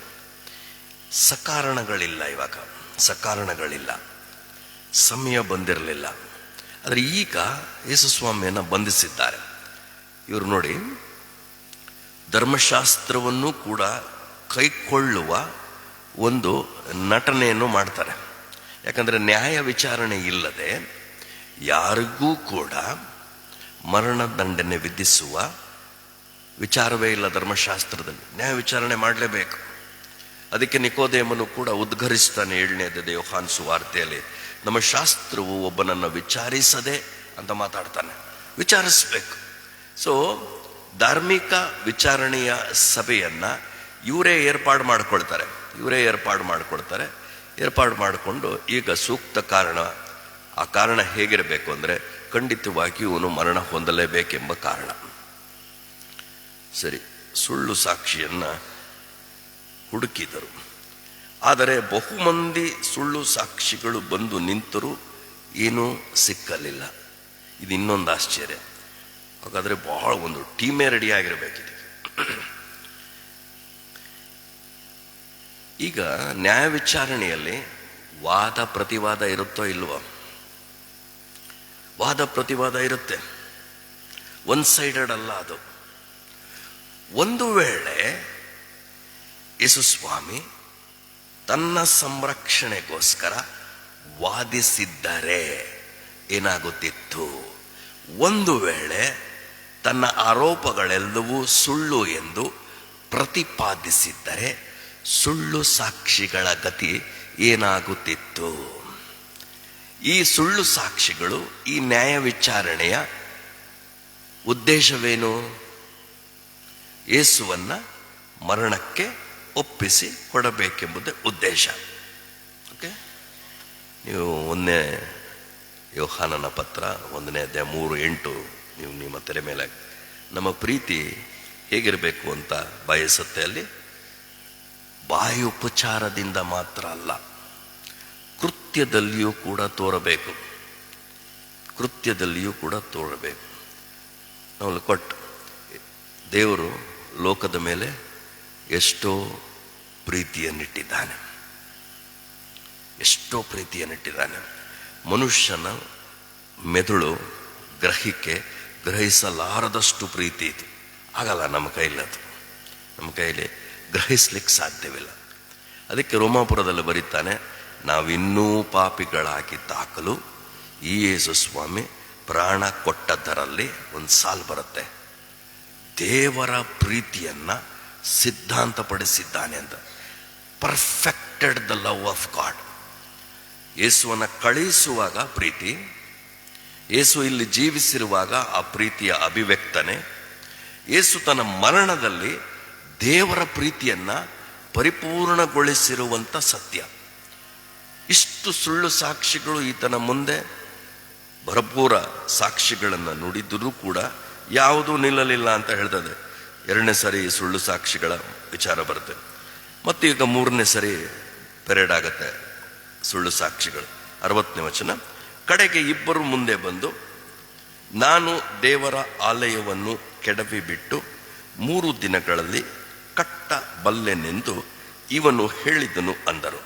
ಸಕಾರಣಗಳಿಲ್ಲ, ಇವಾಗ ಸಕಾರಣಗಳಿಲ್ಲ, ಸಮಯ ಬಂದಿರಲಿಲ್ಲ. ಆದರೆ ಈಗ ಯೇಸುಸ್ವಾಮಿಯನ್ನು ಬಂಧಿಸಿದ್ದಾರೆ. ಇವರು ನೋಡಿ, ಧರ್ಮಶಾಸ್ತ್ರವನ್ನು ಕೂಡ ಕೈಕೊಳ್ಳುವ ಒಂದು ನಟನೆಯನ್ನು ಮಾಡ್ತಾರೆ. ಯಾಕಂದರೆ ನ್ಯಾಯ ವಿಚಾರಣೆ ಇಲ್ಲದೆ ಯಾರಿಗೂ ಕೂಡ ಮರಣದಂಡನೆ ವಿಧಿಸುವ ವಿಚಾರವೇ ಇಲ್ಲ ಧರ್ಮಶಾಸ್ತ್ರದಲ್ಲಿ. ನ್ಯಾಯ ವಿಚಾರಣೆ ಮಾಡಲೇಬೇಕು. ಅದಕ್ಕೆ ನಿಕೋದೇಮನು ಕೂಡ ಉದ್ಘರಿಸ್ತಾನೆ 7ನೇ ಯೋಹಾನ ಸುವಾರ್ತೆಯಲ್ಲಿ, ನಮ್ಮ ಶಾಸ್ತ್ರವು ಒಬ್ಬನನ್ನು ವಿಚಾರಿಸದೆ ಅಂತ ಮಾತಾಡ್ತಾನೆ. ವಿಚಾರಿಸ್ಬೇಕು. ಸೊ ಧಾರ್ಮಿಕ ವಿಚಾರಣೆಯ ಸಭೆಯನ್ನು ಇವರೇ ಏರ್ಪಾಡು ಮಾಡಿಕೊಂಡು ಈಗ ಸೂಕ್ತ ಕಾರಣ, ಆ ಕಾರಣ ಹೇಗಿರಬೇಕು ಅಂದರೆ ಖಂಡಿತವಾಗಿ ಇವನು ಮರಣ ಹೊಂದಲೇಬೇಕೆಂಬ ಕಾರಣ. ಸರಿ, ಸುಳ್ಳು ಸಾಕ್ಷಿಯನ್ನು ಹುಡುಕಿದರು. ಆದರೆ ಬಹುಮಂದಿ ಸುಳ್ಳು ಸಾಕ್ಷಿಗಳು ಬಂದು ನಿಂತರೂ ಏನೂ ಸಿಕ್ಕಲಿಲ್ಲ. ಇದು ಇನ್ನೊಂದು ಆಶ್ಚರ್ಯ. ಹಾಗಾದರೆ ಬಹಳ ಒಂದು ಟೀಮೇ ರೆಡಿ ಆಗಿರಬೇಕಿದೆ. ಈಗ ನ್ಯಾಯ ವಿಚಾರಣೆಯಲ್ಲಿ ವಾದ ಪ್ರತಿವಾದ ಇರುತ್ತೋ ಇಲ್ವೋ? ವಾದ ಪ್ರತಿವಾದ ಇರುತ್ತೆ, ಒನ್ ಸೈಡೆಡ್ ಅಲ್ಲ ಅದು. ಒಂದು ವೇಳೆ ಯೇಸುಸ್ವಾಮಿ ತನ್ನ ಸಂರಕ್ಷಣೆಗೋಸ್ಕರ ವಾದಿಸಿದ್ದರೆ ಏನಾಗುತ್ತಿತ್ತು? ಒಂದು ವೇಳೆ ತನ್ನ ಆರೋಪಗಳೆಲ್ಲವೂ ಸುಳ್ಳು ಎಂದು ಪ್ರತಿಪಾದಿಸಿದ್ದರೆ ಸುಳ್ಳು ಸಾಕ್ಷಿಗಳ ಗತಿ ಏನಾಗುತ್ತಿತ್ತು? ಈ ಸುಳ್ಳು ಸಾಕ್ಷಿಗಳು ಈ ನ್ಯಾಯ ವಿಚಾರಣೆಯ ಉದ್ದೇಶವೇನು? ಯೇಸುವನ್ನ ಮರಣಕ್ಕೆ ಒಪ್ಪಿಸಿ ಕೊಡಬೇಕೆಂಬುದೇ ಉದ್ದೇಶ. ಓಕೆ, ನೀವು 1ನೇ ಯೋಹಾನನ ಪತ್ರ 1ನೇ ಅಧ್ಯಾಯ 3:8 ನೀವು ನಿಮ್ಮ ತೆರೆ ಮೇಲೆ ನಮ್ಮ ಪ್ರೀತಿ ಹೇಗಿರಬೇಕು ಅಂತ ಬಯಸುತ್ತೆ. ಅಲ್ಲಿ ಬಾಯಿ ಉಪಚಾರದಿಂದ ಮಾತ್ರ ಅಲ್ಲ, ಕೃತ್ಯದಲ್ಲಿಯೂ ಕೂಡ ತೋರಬೇಕು. ಕೃತ್ಯದಲ್ಲಿಯೂ ಕೂಡ ತೋರಬೇಕು. ನಾವು ಕೊಟ್ಟು ದೇವರು ಲೋಕದ ಮೇಲೆ ಎಷ್ಟೋ ಪ್ರೀತಿಯನ್ನಿಟ್ಟಿದ್ದಾನೆ, ಎಷ್ಟೋ ಪ್ರೀತಿಯನ್ನಿಟ್ಟಿದ್ದಾನೆ. ಮನುಷ್ಯನ ಮೆದುಳು ಗ್ರಹಿಸಲಾರದಷ್ಟು ಪ್ರೀತಿ ಇದು. ಆಗಲ್ಲ ನಮ್ಮ ಕೈಲದು, ನಮ್ಮ ಕೈಲಿ ಗ್ರಹಿಸ್ಲಿಕ್ಕೆ ಸಾಧ್ಯವಿಲ್ಲ. ಅದಕ್ಕೆ ರೋಮಾಪುರದಲ್ಲಿ ಬರೀತಾನೆ, ನಾವಿನ್ನೂ ಪಾಪಿಗಳಾಗಿದ್ದಾಗಲೂ ಈ ಯೇಸುಸ್ವಾಮಿ ಪ್ರಾಣ ಕೊಟ್ಟದ್ದರಲ್ಲಿ ಒಂದು ಸಾಲು ಬರುತ್ತೆ, ದೇವರ ಪ್ರೀತಿಯನ್ನ ಸಿದ್ಧಾಂತಪಡಿಸಿದ್ದಾನೆ ಅಂತ. Perfected the love of god. ಯೇಸುವನ್ನು ಕಳುಹಿಸುವಾಗ ಪ್ರೀತಿ, ಯೇಸು ಇಲ್ಲಿ ಜೀವಿಸಿರುವಾಗ ಆ ಪ್ರೀತಿಯ ಅಭಿವ್ಯಕ್ತನೆ, ಯೇಸು ತನ್ನ ಮರಣದಲ್ಲಿ ದೇವರ ಪ್ರೀತಿಯನ್ನ ಪರಿಪೂರ್ಣಗೊಳಿಸಿರುವಂಥ ಸತ್ಯ. ಇಷ್ಟು ಸುಳ್ಳು ಸಾಕ್ಷಿಗಳು ಈತನ ಮುಂದೆ ಭರಪೂರ ಸಾಕ್ಷಿಗಳನ್ನು ನುಡಿದರೂ ಕೂಡ ಯಾವುದೂ ನಿಲ್ಲಲಿಲ್ಲ ಅಂತ ಹೇಳ್ತದೆ. 2ನೇ ಸರಿ ಸುಳ್ಳು ಸಾಕ್ಷಿಗಳ ವಿಚಾರ ಬರುತ್ತೆ. ಮತ್ತು ಈಗ 3ನೇ ಸರಿ ಪೆರೇಡ್ ಆಗತ್ತೆ ಸುಳ್ಳು ಸಾಕ್ಷಿಗಳು. 60ನೇ ವಚನ, ಕಡೆಗೆ ಇಬ್ಬರು ಮುಂದೆ ಬಂದು, ನಾನು ದೇವರ ಆಲಯವನ್ನು ಕೆಡವಿ ಬಿಟ್ಟು 3 ದಿನಗಳಲ್ಲಿ ಕಟ್ಟಬಲ್ಲೆನೆಂದು ಇವನು ಹೇಳಿದನು ಅಂದರು.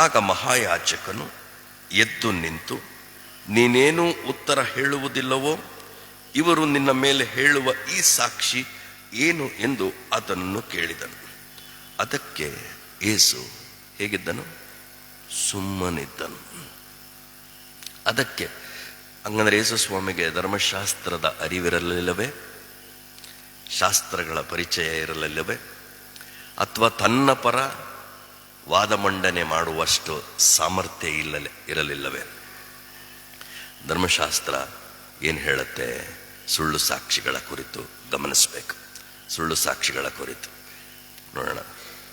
ಆಗ ಮಹಾಯಾಜಕನು ಎದ್ದು ನಿಂತು, ನೀನೇನೂ ಉತ್ತರ ಹೇಳುವುದಿಲ್ಲವೋ? ಇವರು ನಿನ್ನ ಮೇಲೆ ಹೇಳುವ ಈ ಸಾಕ್ಷಿ ಏನು ಎಂದು ಆತನನ್ನು ಕೇಳಿದನು. ಅದಕ್ಕೆ ಯೇಸು ಹೇಗಿದ್ದನು? ಸುಮ್ಮನಿದ್ದನು. ಅದಕ್ಕೆ ಹಂಗಂದ್ರೆ ಯೇಸು ಸ್ವಾಮಿಗೆ ಧರ್ಮಶಾಸ್ತ್ರದ ಅರಿವಿರಲಿಲ್ಲವೇ? ಶಾಸ್ತ್ರಗಳ ಪರಿಚಯ ಇರಲಿಲ್ಲವೇ? ಅಥವಾ ತನ್ನ ಪರ ವಾದ ಮಂಡನೆ ಮಾಡುವಷ್ಟು ಸಾಮರ್ಥ್ಯ ಇರಲಿಲ್ಲವೇ? ಧರ್ಮಶಾಸ್ತ್ರ ಏನು ಹೇಳುತ್ತೆ ಸುಳ್ಳು ಸಾಕ್ಷಿಗಳ ಕುರಿತು ಗಮನಿಸಬೇಕು. ಸುಳ್ಳು ಸಾಕ್ಷಿಗಳ ಕುರಿತು ನೋಡೋಣ.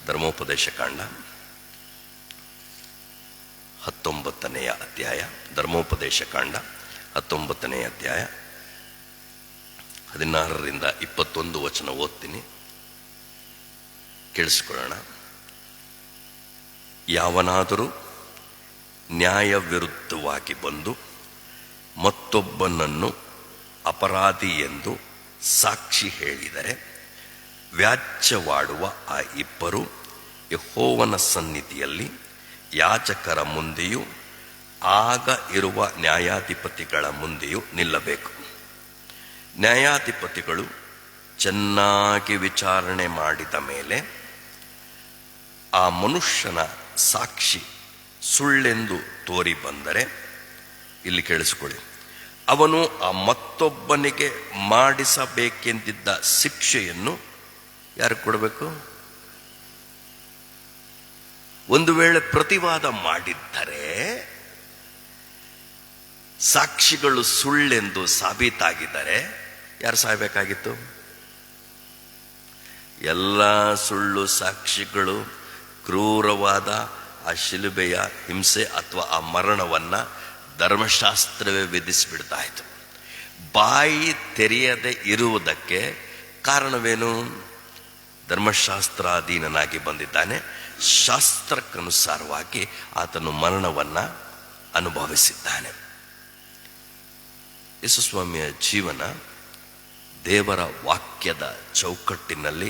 ಧರ್ಮೋಪದೇಶ ಕಾಂಡ 19ನೇ ಅಧ್ಯಾಯ, ಧರ್ಮೋಪದೇಶ ಕಾಂಡ 19ನೇ ಅಧ್ಯಾಯ 16ರಿಂದ 21 ವಚನ ಓದ್ತೀನಿ, ಕೇಳಿಸ್ಕೊಳ್ಳೋಣ. ಯಾವನಾದರೂ ನ್ಯಾಯ ವಿರುದ್ಧವಾಗಿ ಬಂದು ಮತ್ತೊಬ್ಬನನ್ನು ಅಪರಾಧಿ ಎಂದು ಸಾಕ್ಷಿ ಹೇಳಿದರೆ ವ್ಯಾಜ್ಯವಾಡುವ ಆ ಇಬ್ಬರು ಯೆಹೋವನ ಸನ್ನಿಧಿಯಲ್ಲಿ ಯಾಜಕರ ಮುಂದೆಯೂ ಆಗ ಇರುವ ನ್ಯಾಯಾಧಿಪತಿಗಳ ಮುಂದೆಯೂ ನಿಲ್ಲಬೇಕು. ನ್ಯಾಯಾಧಿಪತಿಗಳು ಚೆನ್ನಾಗಿ ವಿಚಾರಣೆ ಮಾಡಿದ ಮೇಲೆ ಆ ಮನುಷ್ಯನ ಸಾಕ್ಷಿ ಸುಳ್ಳೆಂದು ತೋರಿ ಬಂದರೆ, ಇಲ್ಲಿ ಕೇಳಿಸ್ಕೊಳ್ಳಿ, ಅವನು ಆ ಮತ್ತೊಬ್ಬನಿಗೆ ಮಾಡಿಸಬೇಕೆಂದಿದ್ದ ಶಿಕ್ಷೆಯನ್ನು ಯಾರು ಕೊಡಬೇಕು? ಒಂದು ವೇಳೆ ಪ್ರತಿವಾದ ಮಾಡಿದ್ದರೆ, ಸಾಕ್ಷಿಗಳು ಸುಳ್ಳೆಂದು ಸಾಬೀತಾಗಿದ್ದರೆ ಯಾರು ಸಾಯಬೇಕಾಗಿತ್ತು? ಎಲ್ಲ ಸುಳ್ಳು ಸಾಕ್ಷಿಗಳು ಕ್ರೂರವಾದ ಆ ಶಿಲುಬೆಯ ಹಿಂಸೆ ಅಥವಾ ಆ ಮರಣವನ್ನ ಧರ್ಮಶಾಸ್ತ್ರವೇ ವಿಧಿಸಿಬಿಡ್ತಾ ಇತ್ತು. ಬಾಯಿ ತೆರೆಯದೆ ಇರುವುದಕ್ಕೆ ಕಾರಣವೇನು? ಧರ್ಮಶಾಸ್ತ್ರಾಧೀನನಾಗಿ ಬಂದಿದ್ದಾನೆ. ಶಾಸ್ತ್ರಕ್ಕನುಸಾರವಾಗಿ ಆತನು ಮರಣವನ್ನ ಅನುಭವಿಸಿದ್ದಾನೆ. ಯೇಸುಸ್ವಾಮಿಯ ಜೀವನ ದೇವರ ವಾಕ್ಯದ ಚೌಕಟ್ಟಿನಲ್ಲಿ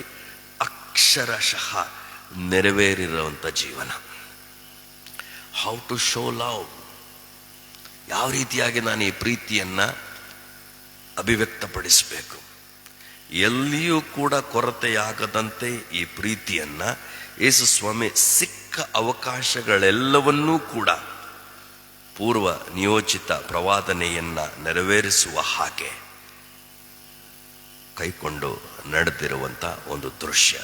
ಅಕ್ಷರಶಃ ನೆರವೇರಿರುವಂಥ ಜೀವನ. ಹೌ ಟು ಶೋ ಲವ್, ಯಾವ ರೀತಿಯಾಗಿ ನಾನು ಈ ಪ್ರೀತಿಯನ್ನು ಅಭಿವ್ಯಕ್ತಪಡಿಸಬೇಕು, ಎಲ್ಲಿಯೂ ಕೂಡ ಕೊರತೆಯಾಗದಂತೆ ಈ ಪ್ರೀತಿಯನ್ನು ಯೇಸು ಸ್ವಾಮಿ ಸಿಕ್ಕ ಅವಕಾಶಗಳೆಲ್ಲವನ್ನೂ ಕೂಡ ಪೂರ್ವ ನಿಯೋಜಿತ ಪ್ರವಾದನೆಯನ್ನು ನೆರವೇರಿಸುವ ಹಾಗೆ ಕೈಕೊಂಡು ನಡೆದಿರುವಂಥ ಒಂದು ದೃಶ್ಯ.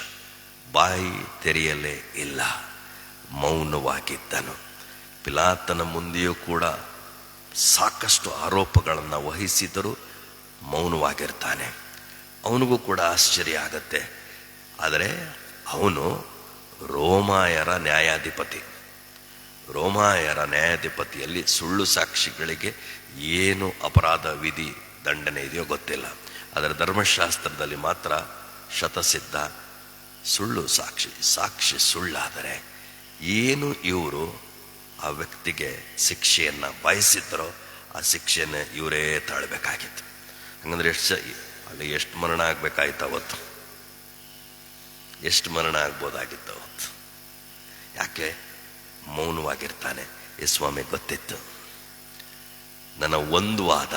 ಬಾಯಿ ತೆರೆಯಲೇ ಇಲ್ಲ, ಮೌನವಾಗಿದ್ದನು. ಪಿಲಾತನ ಮುಂದೆಯೂ ಕೂಡ ಸಾಕಷ್ಟು ಆರೋಪಗಳನ್ನು ವಹಿಸಿದರೂ ಮೌನವಾಗಿರ್ತಾನೆ. ಅವನಿಗೂ ಕೂಡ ಆಶ್ಚರ್ಯ ಆಗತ್ತೆ. ಆದರೆ ಅವನು ರೋಮಾಯರ ನ್ಯಾಯಾಧಿಪತಿಯಲ್ಲಿ ಸುಳ್ಳು ಸಾಕ್ಷಿಗಳಿಗೆ ಏನು ಅಪರಾಧ ವಿಧಿ ದಂಡನೆ ಇದೆಯೋ ಗೊತ್ತಿಲ್ಲ. ಅದರ ಧರ್ಮಶಾಸ್ತ್ರದಲ್ಲಿ ಮಾತ್ರ ಶತಸಿದ್ಧ ಸುಳ್ಳು ಸಾಕ್ಷಿ ಸುಳ್ಳಾದರೆ ಏನು ಇವರು ಆ ವ್ಯಕ್ತಿಗೆ ಶಿಕ್ಷೆಯನ್ನು ಬಯಸಿದ್ದರೋ ಆ ಶಿಕ್ಷೆಯನ್ನು ಇವರೇ ತಾಳ್ಬೇಕಾಗಿತ್ತು. ಹಂಗಂದ್ರೆ ಎಷ್ಟು ಮರಣ ಆಗ್ಬೇಕಾಯ್ತು ಅವತ್ತು, ಎಷ್ಟು ಮರಣ ಆಗ್ಬೋದಾಗಿತ್ತು ಅವತ್ತು. ಯಾಕೆ ಮೌನವಾಗಿರ್ತಾನೆ? ಸ್ವಾಮಿ ಗೊತ್ತಿತ್ತು, ನನ್ನ ಒಂದು ವಾದ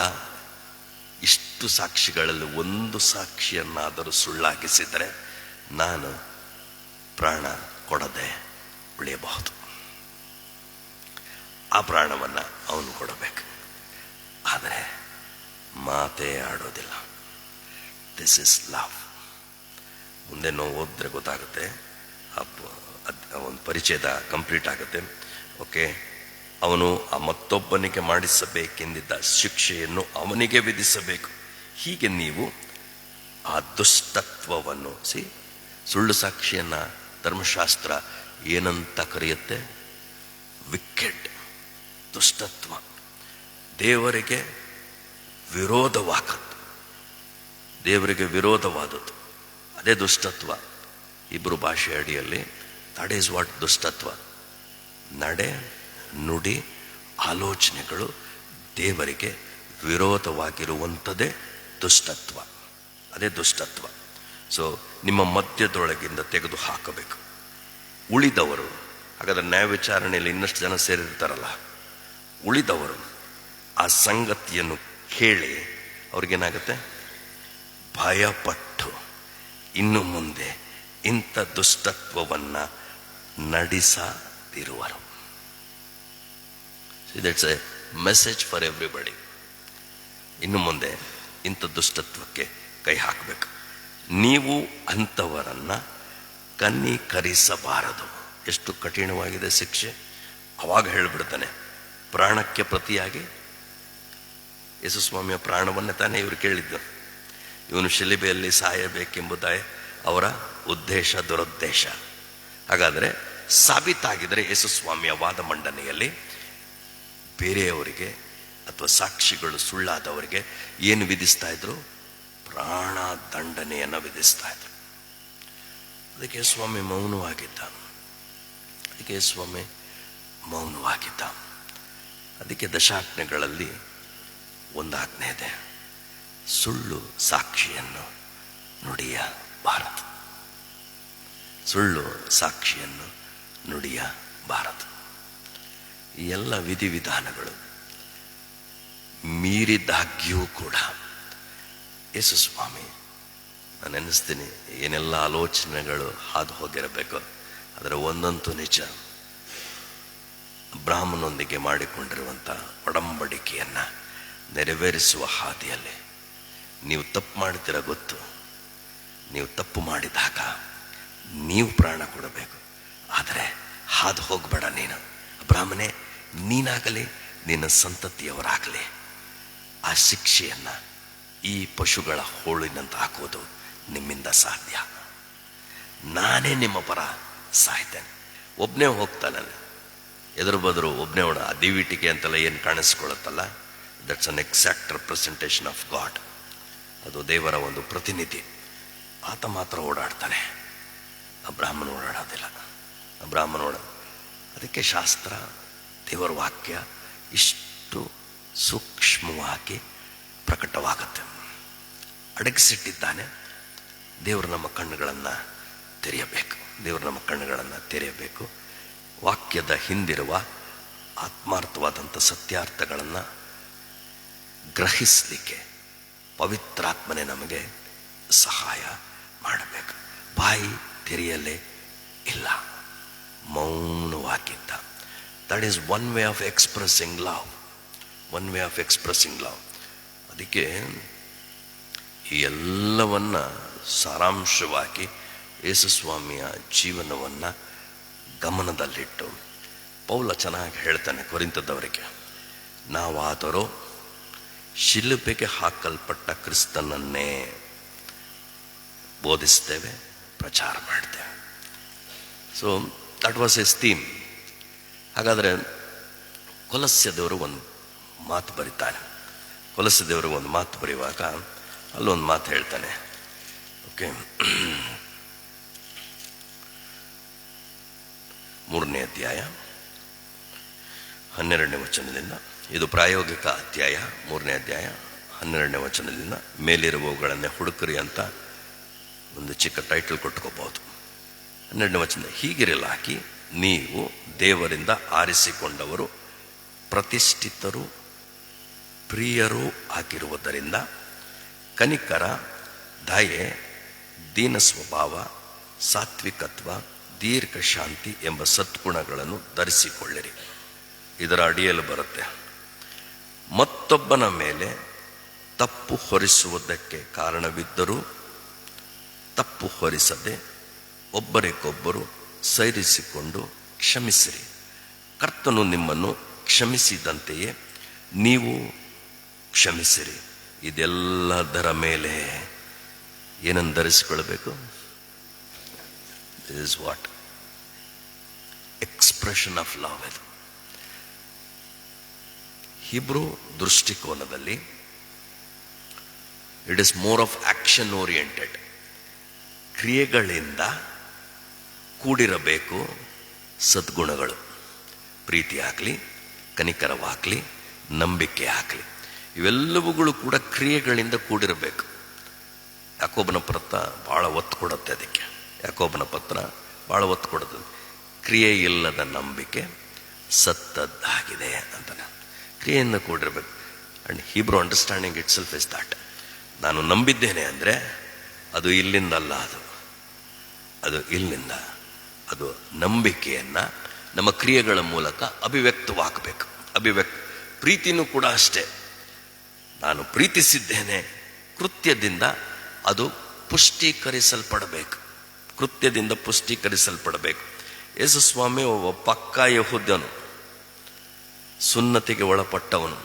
ಇಷ್ಟು ಸಾಕ್ಷಿಗಳಲ್ಲಿ ಒಂದು ಸಾಕ್ಷಿಯನ್ನಾದರೂ ಸುಳ್ಳಾಗಿಸಿದರೆ ನಾನು ಪ್ರಾಣ ಕೊಡದೆ ಉಳಿಯಬಹುದು. ಆ ಪ್ರಾಣವನ್ನು ಅವನು ಕೊಡಬೇಕು. ಆದರೆ ಮಾತೇ ಆಡೋದಿಲ್ಲ. This is love. ಮುಂದೆ ನಾವು ಓದಿದ್ರೆ ಗೊತ್ತಾಗುತ್ತೆ, ಒಂದು ಪರಿಚಯದ ಕಂಪ್ಲೀಟ್ ಆಗುತ್ತೆ. ಓಕೆ, ಅವನು ಆ ಮತ್ತೊಬ್ಬನಿಗೆ ಮಾಡಿಸಬೇಕೆಂದಿದ್ದ ಶಿಕ್ಷೆಯನ್ನು ಅವನಿಗೆ ವಿಧಿಸಬೇಕು. ಹೀಗೆ ನೀವು ಆ ದುಷ್ಟತ್ವವನ್ನು ಸುಳ್ಳು ಸಾಕ್ಷಿಯನ್ನು ಧರ್ಮಶಾಸ್ತ್ರ ಏನಂತ ಕರೆಯುತ್ತೆ? ವಿಕೆಡ್, ದುಷ್ಟತ್ವ, ದೇವರಿಗೆ ವಿರೋಧವಾದದ್ದು ಅದೇ ದುಷ್ಟತ್ವ. ಇಬ್ಬರು ಭಾಷೆ ಅಡಿಯಲ್ಲಿ ದಟ್ ಈಸ್ ವಾಟ್ ದುಷ್ಟತ್ವ. ನಡೆ, ನುಡಿ, ಆಲೋಚನೆಗಳು ದೇವರಿಗೆ ವಿರೋಧವಾಗಿರುವಂಥದ್ದೇ ದುಷ್ಟತ್ವ. ಅದೇ ದುಷ್ಟತ್ವ. ಸೊ ನಿಮ್ಮ ಮಧ್ಯದೊಳಗಿಂದ ತೆಗೆದು ಹಾಕಬೇಕು. ಉಳಿದವರು, ಹಾಗಾದ್ರೆ ನ್ಯಾಯ ವಿಚಾರಣೆಯಲ್ಲಿ ಇನ್ನಷ್ಟು ಜನ ಸೇರಿರ್ತಾರಲ್ಲ, ಉಳಿದವರು ಆ ಸಂಗತಿಯನ್ನು ಕೇಳಿ ಅವ್ರಿಗೇನಾಗುತ್ತೆ? ಭಯಪಟ್ಟು ಇನ್ನು ಮುಂದೆ ಇಂಥ ದುಷ್ಟತ್ವವನ್ನು ನಡೆಸದಿರುವರು. That's a message for everybody. ಇನ್ನು ಮುಂದೆ ಇಂಥ ದುಷ್ಟತ್ವಕ್ಕೆ ಕೈ ಹಾಕಬೇಕು. ನೀವು ಅಂಥವರನ್ನು ಕನ್ನಿಕರಿಸಬಾರದು. ಎಷ್ಟು ಕಠಿಣವಾಗಿದೆ ಶಿಕ್ಷೆ. ಅವಾಗ ಹೇಳಿಬಿಡ್ತಾನೆ, ಪ್ರಾಣಕ್ಕೆ ಪ್ರತಿಯಾಗಿ ಯೇಸುಸ್ವಾಮಿಯ ಪ್ರಾಣವನ್ನೇ ತಾನೇ ಇವರು ಕೇಳಿದ್ದು. ಇವನು ಶಿಲುಬೆಯಲ್ಲಿ ಸಾಯಬೇಕೆಂಬುದೇ ಅವರ ಉದ್ದೇಶ, ದುರುದ್ದೇಶ. ಹಾಗಾದರೆ ಸಾಬೀತಾಗಿದ್ದರೆ ಯೇಸುಸ್ವಾಮಿಯ ವಾದ ಮಂಡನೆಯಲ್ಲಿ ಬೇರೆಯವರಿಗೆ ಅಥವಾ ಸಾಕ್ಷಿಗಳು ಸುಳ್ಳಾದವರಿಗೆ ಏನು ವಿಧಿಸ್ತಾ ಇದ್ರು? ಪ್ರಾಣ ದಂಡನೆಯನ್ನು ವಿಧಿಸ್ತಾ ಇದ್ರು. ಅದಕ್ಕೆ ಸ್ವಾಮಿ ಮೌನವಾಗಿದ್ದ. ಅದಕ್ಕೆ ದಶಾಜ್ಞೆಗಳಲ್ಲಿ ಒಂದು ಆಜ್ಞೆ ಇದೆ, ಸುಳ್ಳು ಸಾಕ್ಷಿಯನ್ನು ನುಡಿಯಬಾರದು. ಈ ಎಲ್ಲ ವಿಧಿವಿಧಾನಗಳು ಮೀರಿದಾಗ್ಯೂ ಕೂಡ ಯೇಸುಸ್ವಾಮಿ, ನಾನು ಎನಿಸ್ತೀನಿ ಏನೆಲ್ಲ ಆಲೋಚನೆಗಳು ಹಾದು ಹೋಗಿರಬೇಕು, ಅದರ ಒಂದಂತೂ ನಿಜ. ಬ್ರಾಹ್ಮಣನೊಂದಿಗೆ ಮಾಡಿಕೊಂಡಿರುವಂಥ ಒಡಂಬಡಿಕೆಯನ್ನು ನೆರವೇರಿಸುವ ಹಾದಿಯಲ್ಲಿ ನೀವು ತಪ್ಪು ಮಾಡ್ತೀರ ಗೊತ್ತು. ನೀವು ತಪ್ಪು ಮಾಡಿದಾಗ ನೀವು ಪ್ರಾಣ ಕೊಡಬೇಕು. ಆದರೆ ಹಾದು ಹೋಗಬೇಡ. ನೀನು ಬ್ರಾಹ್ಮಣೇ, ನೀನಾಗಲಿ ನಿನ್ನ ಸಂತತಿಯವರಾಗಲಿ ಆ ಶಿಕ್ಷೆಯನ್ನು ಈ ಪಶುಗಳ ಹೋಳಿನಂತ ಹಾಕೋದು ನಿಮ್ಮಿಂದ ಸಾಧ್ಯ. ನಾನೇ ನಿಮ್ಮ ಪರ ಸಾಯ್ತೇನೆ. ಒಬ್ಬನೇ ಹೋಗ್ತಾನೆ, ಎದುರು ಬದರು ಒಬ್ಬನೇ ಓಡ. ಆ ದಿವಿಟಿಕೆ ಅಂತೆಲ್ಲ ಏನು ಕಾಣಿಸ್ಕೊಳ್ಳುತ್ತಲ್ಲ, that's an exact representation of God. ಅದು ದೇವರ ಒಂದು ಪ್ರತಿನಿಧಿ. ಆತ ಮಾತ್ರ ಓಡಾಡ್ತಾನೆ, ಆ ಬ್ರಾಹ್ಮಣ ಓಡಾಡೋದಿಲ್ಲ. ಅದಕ್ಕೆ ಶಾಸ್ತ್ರ, ದೇವರ ವಾಕ್ಯ ಇಷ್ಟು ಸೂಕ್ಷ್ಮವಾಗಿ ಪ್ರಕಟವಾಗುತ್ತೆ. ಅಡಗಿಸಿಟ್ಟಿದ್ದಾನೆ. ದೇವರು ನಮ್ಮ ಕಣ್ಣುಗಳನ್ನು ತೆರೆಯಬೇಕು. ದೇವರು ನಮ್ಮ ಕಣ್ಣುಗಳನ್ನು ತೆರೆಯಬೇಕು. ವಾಕ್ಯದ ಹಿಂದಿರುವ ಆತ್ಮಾರ್ಥವಾದಂಥ ಸತ್ಯಾರ್ಥಗಳನ್ನು ಗ್ರಹಿಸಲಿಕ್ಕೆ ಪವಿತ್ರಾತ್ಮನೇ ನಮಗೆ ಸಹಾಯ ಮಾಡಬೇಕು. ಬಾಯಿ ತೆರೆಯಲೇ ಇಲ್ಲ, ಮೌನವಾಗಿದ್ದ. That is one way of expressing love. One way of expressing love. ಅದಕ್ಕೆ ಈ ಎಲ್ಲವನ್ನ ಸಾರಾಂಶವಾಗಿ ಯೇಸುಸ್ವಾಮಿಯ ಜೀವನವನ್ನು ಗಮನದಲ್ಲಿಟ್ಟು ಪೌಲ ಚೆನ್ನಾಗಿ ಹೇಳ್ತಾನೆ ಕೊರಿಂಥದವರಿಗೆ, ನಾವಾದರೂ ಶಿಲುಬೆಗೆ ಹಾಕಲ್ಪಟ್ಟ ಕ್ರಿಸ್ತನನ್ನೇ ಬೋಧಿಸ್ತೇವೆ, ಪ್ರಚಾರ ಮಾಡ್ತೇವೆ. So that was his theme. ಹಾಗಾದರೆ ಕೊಲಸ್ಯದವರು ಒಂದು ಮಾತು ಬರೀತಾನೆ. ಕೊಲಸ್ಯದವರು ಒಂದು ಮಾತು ಬರೆಯುವಾಗ ಅಲ್ಲೊಂದು ಮಾತು ಹೇಳ್ತಾನೆ. ಓಕೆ, 3ನೇ ಅಧ್ಯಾಯ 12ನೇ ವಚನದಿಂದ, ಇದು ಪ್ರಾಯೋಗಿಕ ಅಧ್ಯಾಯ, 3ನೇ ಅಧ್ಯಾಯ 12ನೇ ವಚನದಿಂದ, ಮೇಲಿರುವವುಗಳನ್ನೇ ಹುಡುಕರಿ ಅಂತ ಒಂದು ಚಿಕ್ಕ ಟೈಟಲ್ ಕೊಟ್ಕೋಬಹುದು. 12ನೇ ವಚನ, ಹೀಗಿರಲಾಗಿ ನೀವು ದೇವರಿಂದ ಆರಿಸಿಕೊಂಡವರು, ಪ್ರತಿಷ್ಠಿತರು, ಪ್ರಿಯರೂ ಆಗಿರುವುದರಿಂದ ಕನಿಕರ, ದಯೆ, ದೀನ ಸ್ವಭಾವ, ಸಾತ್ವಿಕತ್ವ, ದೀರ್ಘ ಶಾಂತಿ ಎಂಬ ಸದ್ಗುಣಗಳನ್ನು ಧರಿಸಿಕೊಳ್ಳಿರಿ. ಇದರ ಅಡಿಯಲ್ಲಿ ಬರುತ್ತೆ, ಮತ್ತೊಬ್ಬನ ಮೇಲೆ ತಪ್ಪು ಹೊರಿಸುವುದಕ್ಕೆ ಕಾರಣವಿದ್ದರೂ ತಪ್ಪು ಹೊರಿಸದೆ ಒಬ್ಬರಿಗೊಬ್ಬರು ಸೈರಿಸಿಕೊಂಡು ಕ್ಷಮಿಸಿರಿ. ಕರ್ತನು ನಿಮ್ಮನ್ನು ಕ್ಷಮಿಸಿದಂತೆಯೇ ನೀವು ಕ್ಷಮಿಸಿರಿ. ಇದೆಲ್ಲದರ ಮೇಲೆ ಏನನ್ನು ಧರಿಸಿಕೊಳ್ಬೇಕು? This is what expression of love. ಇದು ಹಿಬ್ರೂ ದೃಷ್ಟಿಕೋನದಲ್ಲಿ it is more of action oriented. ಕ್ರಿಯೆಗಳಿಂದ ಕೂಡಿರಬೇಕು ಸದ್ಗುಣಗಳು. ಪ್ರೀತಿ ಆಗಲಿ, ಕನಿಕರವಾಗಲಿ, ನಂಬಿಕೆ ಆಗಲಿ, ಇವೆಲ್ಲವುಗಳು ಕೂಡ ಕ್ರಿಯೆಗಳಿಂದ ಕೂಡಿರಬೇಕು. ಯಾಕೋಬನ ಪತ್ರ ಭಾಳ ಒತ್ತು ಕೊಡುತ್ತೆ ಅದಕ್ಕೆ. ಯಾಕೋಬನ ಪತ್ರ ಭಾಳ ಒತ್ತು ಕೊಡುತ್ತದೆ. ಕ್ರಿಯೆ ಇಲ್ಲದ ನಂಬಿಕೆ ಸತ್ತದ್ದಾಗಿದೆ ಅಂತಾನೆ. ಕ್ರಿಯೆಯಿಂದ ಕೂಡಿರಬೇಕು. And Hebrew understanding itself is that. ನಾನು ನಂಬಿದ್ದೇನೆ ಅಂದರೆ ಅದು ಇಲ್ಲಿಂದಲ್ಲ, ಅದು ಇಲ್ಲಿಂದ. ಅದು ನಂಬಿಕೆಯನ್ನು ನಮ್ಮ ಕ್ರಿಯೆಗಳ ಮೂಲಕ ಅಭಿವ್ಯಕ್ತವಾಗಬೇಕು. ಪ್ರೀತಿನೂ ಕೂಡ ಅಷ್ಟೇ. ನಾನು ಪ್ರೀತಿಸಿದ್ದೇನೆ, ಕೃತ್ಯದಿಂದ ಅದು ಪುಷ್ಟೀಕರಿಸಲ್ಪಡಬೇಕು. ಕೃತ್ಯದಿಂದ ಪುಷ್ಟೀಕರಿಸಲ್ಪಡಬೇಕು. ಯೇಸುಸ್ವಾಮಿ ಒಬ್ಬ ಪಕ್ಕಾ ಯಹೂದ್ಯನು, ಸುನ್ನತಿಗೆ ಒಳಪಟ್ಟವನು,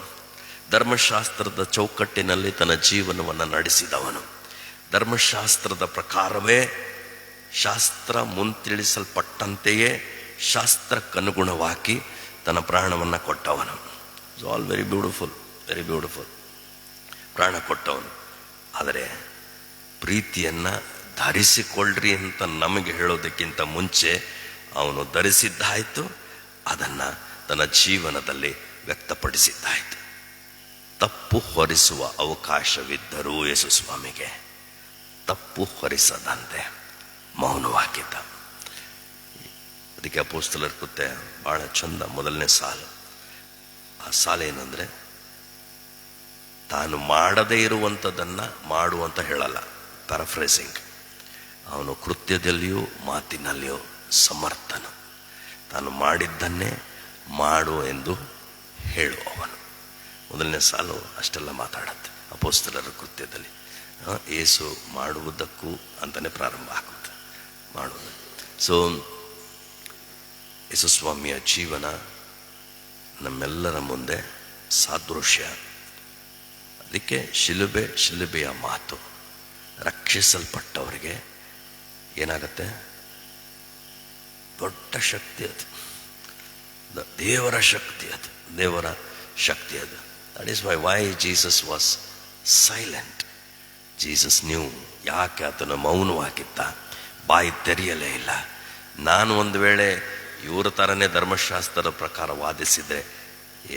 ಧರ್ಮಶಾಸ್ತ್ರದ ಚೌಕಟ್ಟಿನಲ್ಲಿ ತನ್ನ ಜೀವನವನ್ನು ನಡೆಸಿದವನು. ಧರ್ಮಶಾಸ್ತ್ರದ ಪ್ರಕಾರವೇ, ಶಾಸ್ತ್ರ ಮುಂತಿಳಿಸಲ್ಪಟ್ಟಂತೆಯೇ ಶಾಸ್ತ್ರಕ್ಕನುಗುಣವಾಗಿ ತನ್ನ ಪ್ರಾಣವನ್ನು ಕೊಟ್ಟವನು. It's all very beautiful, very beautiful. ಪ್ರಾಣ ಕೊಟ್ಟವನು. ಆದರೆ ಪ್ರೀತಿಯನ್ನು ಧರಿಸಿಕೊಳ್ಳ್ರಿ ಅಂತ ನಮಗೆ ಹೇಳೋದಕ್ಕಿಂತ ಮುಂಚೆ ಅವನು ಧರಿಸಿದ್ದಾಯಿತು, ಅದನ್ನು ತನ್ನ ಜೀವನದಲ್ಲಿ ವ್ಯಕ್ತಪಡಿಸಿದ್ದಾಯಿತು. ತಪ್ಪು ಹೊರಿಸುವ ಅವಕಾಶವಿದ್ದರೂ ಯೇಸುಸ್ವಾಮಿಗೆ ತಪ್ಪು ಹೊರಿಸದಂತೆ ಮೌನವಾಗಿದ್ದ. ಅದಕ್ಕೆ ಅಪೊಸ್ತಲರ ಕೃತ್ಯ ಭಾಳ ಚಂದ. ಮೊದಲನೇ ಸಾಲು, ಆ ಸಾಲು ಏನಂದರೆ, ತಾನು ಮಾಡದೇ ಇರುವಂಥದ್ದನ್ನು ಮಾಡು ಅಂತ ಹೇಳಲ್ಲ, ಪ್ಯಾರಾಫ್ರೇಸಿಂಗ್. ಅವನು ಕೃತ್ಯದಲ್ಲಿಯೂ ಮಾತಿನಲ್ಲಿಯೂ ಸಮರ್ಥನು. ತಾನು ಮಾಡಿದ್ದನ್ನೇ ಮಾಡು ಎಂದು ಹೇಳುವವನು. ಮೊದಲನೇ ಸಾಲು ಅಷ್ಟೆಲ್ಲ ಮಾತಾಡುತ್ತೆ ಅಪೊಸ್ತಲರ ಕೃತ್ಯದಲ್ಲಿ. ಏಸು ಮಾಡುವುದಕ್ಕೂ ಅಂತಲೇ ಪ್ರಾರಂಭ ಆಗುತ್ತೆ, ಮಾಡುವುದು. ಸೊ ಯೇಸುಸ್ವಾಮಿಯ ಜೀವನ ನಮ್ಮೆಲ್ಲರ ಮುಂದೆ ಸಾದೃಶ್ಯ. ಅದಕ್ಕೆ ಶಿಲುಬೆಯ ಮಾತು ರಕ್ಷಿಸಲ್ಪಟ್ಟವರಿಗೆ ಏನಾಗತ್ತೆ? ದೊಡ್ಡ ಶಕ್ತಿ ಅದು, ದೇವರ ಶಕ್ತಿ ಅದು, ದೇವರ ಶಕ್ತಿ ಅದು. That is why Jesus was silent. Jesus knew. ಯಾಕೆ ಆತನ ಮೌನವಾಗಿದ್ದ? ಬಾಯಿ ತೆರೆಯಲೇ ಇಲ್ಲ. ನಾನು ಒಂದು ವೇಳೆ ಇವರ ಥರನೇ ಧರ್ಮಶಾಸ್ತ್ರದ ಪ್ರಕಾರ ವಾದಿಸಿದರೆ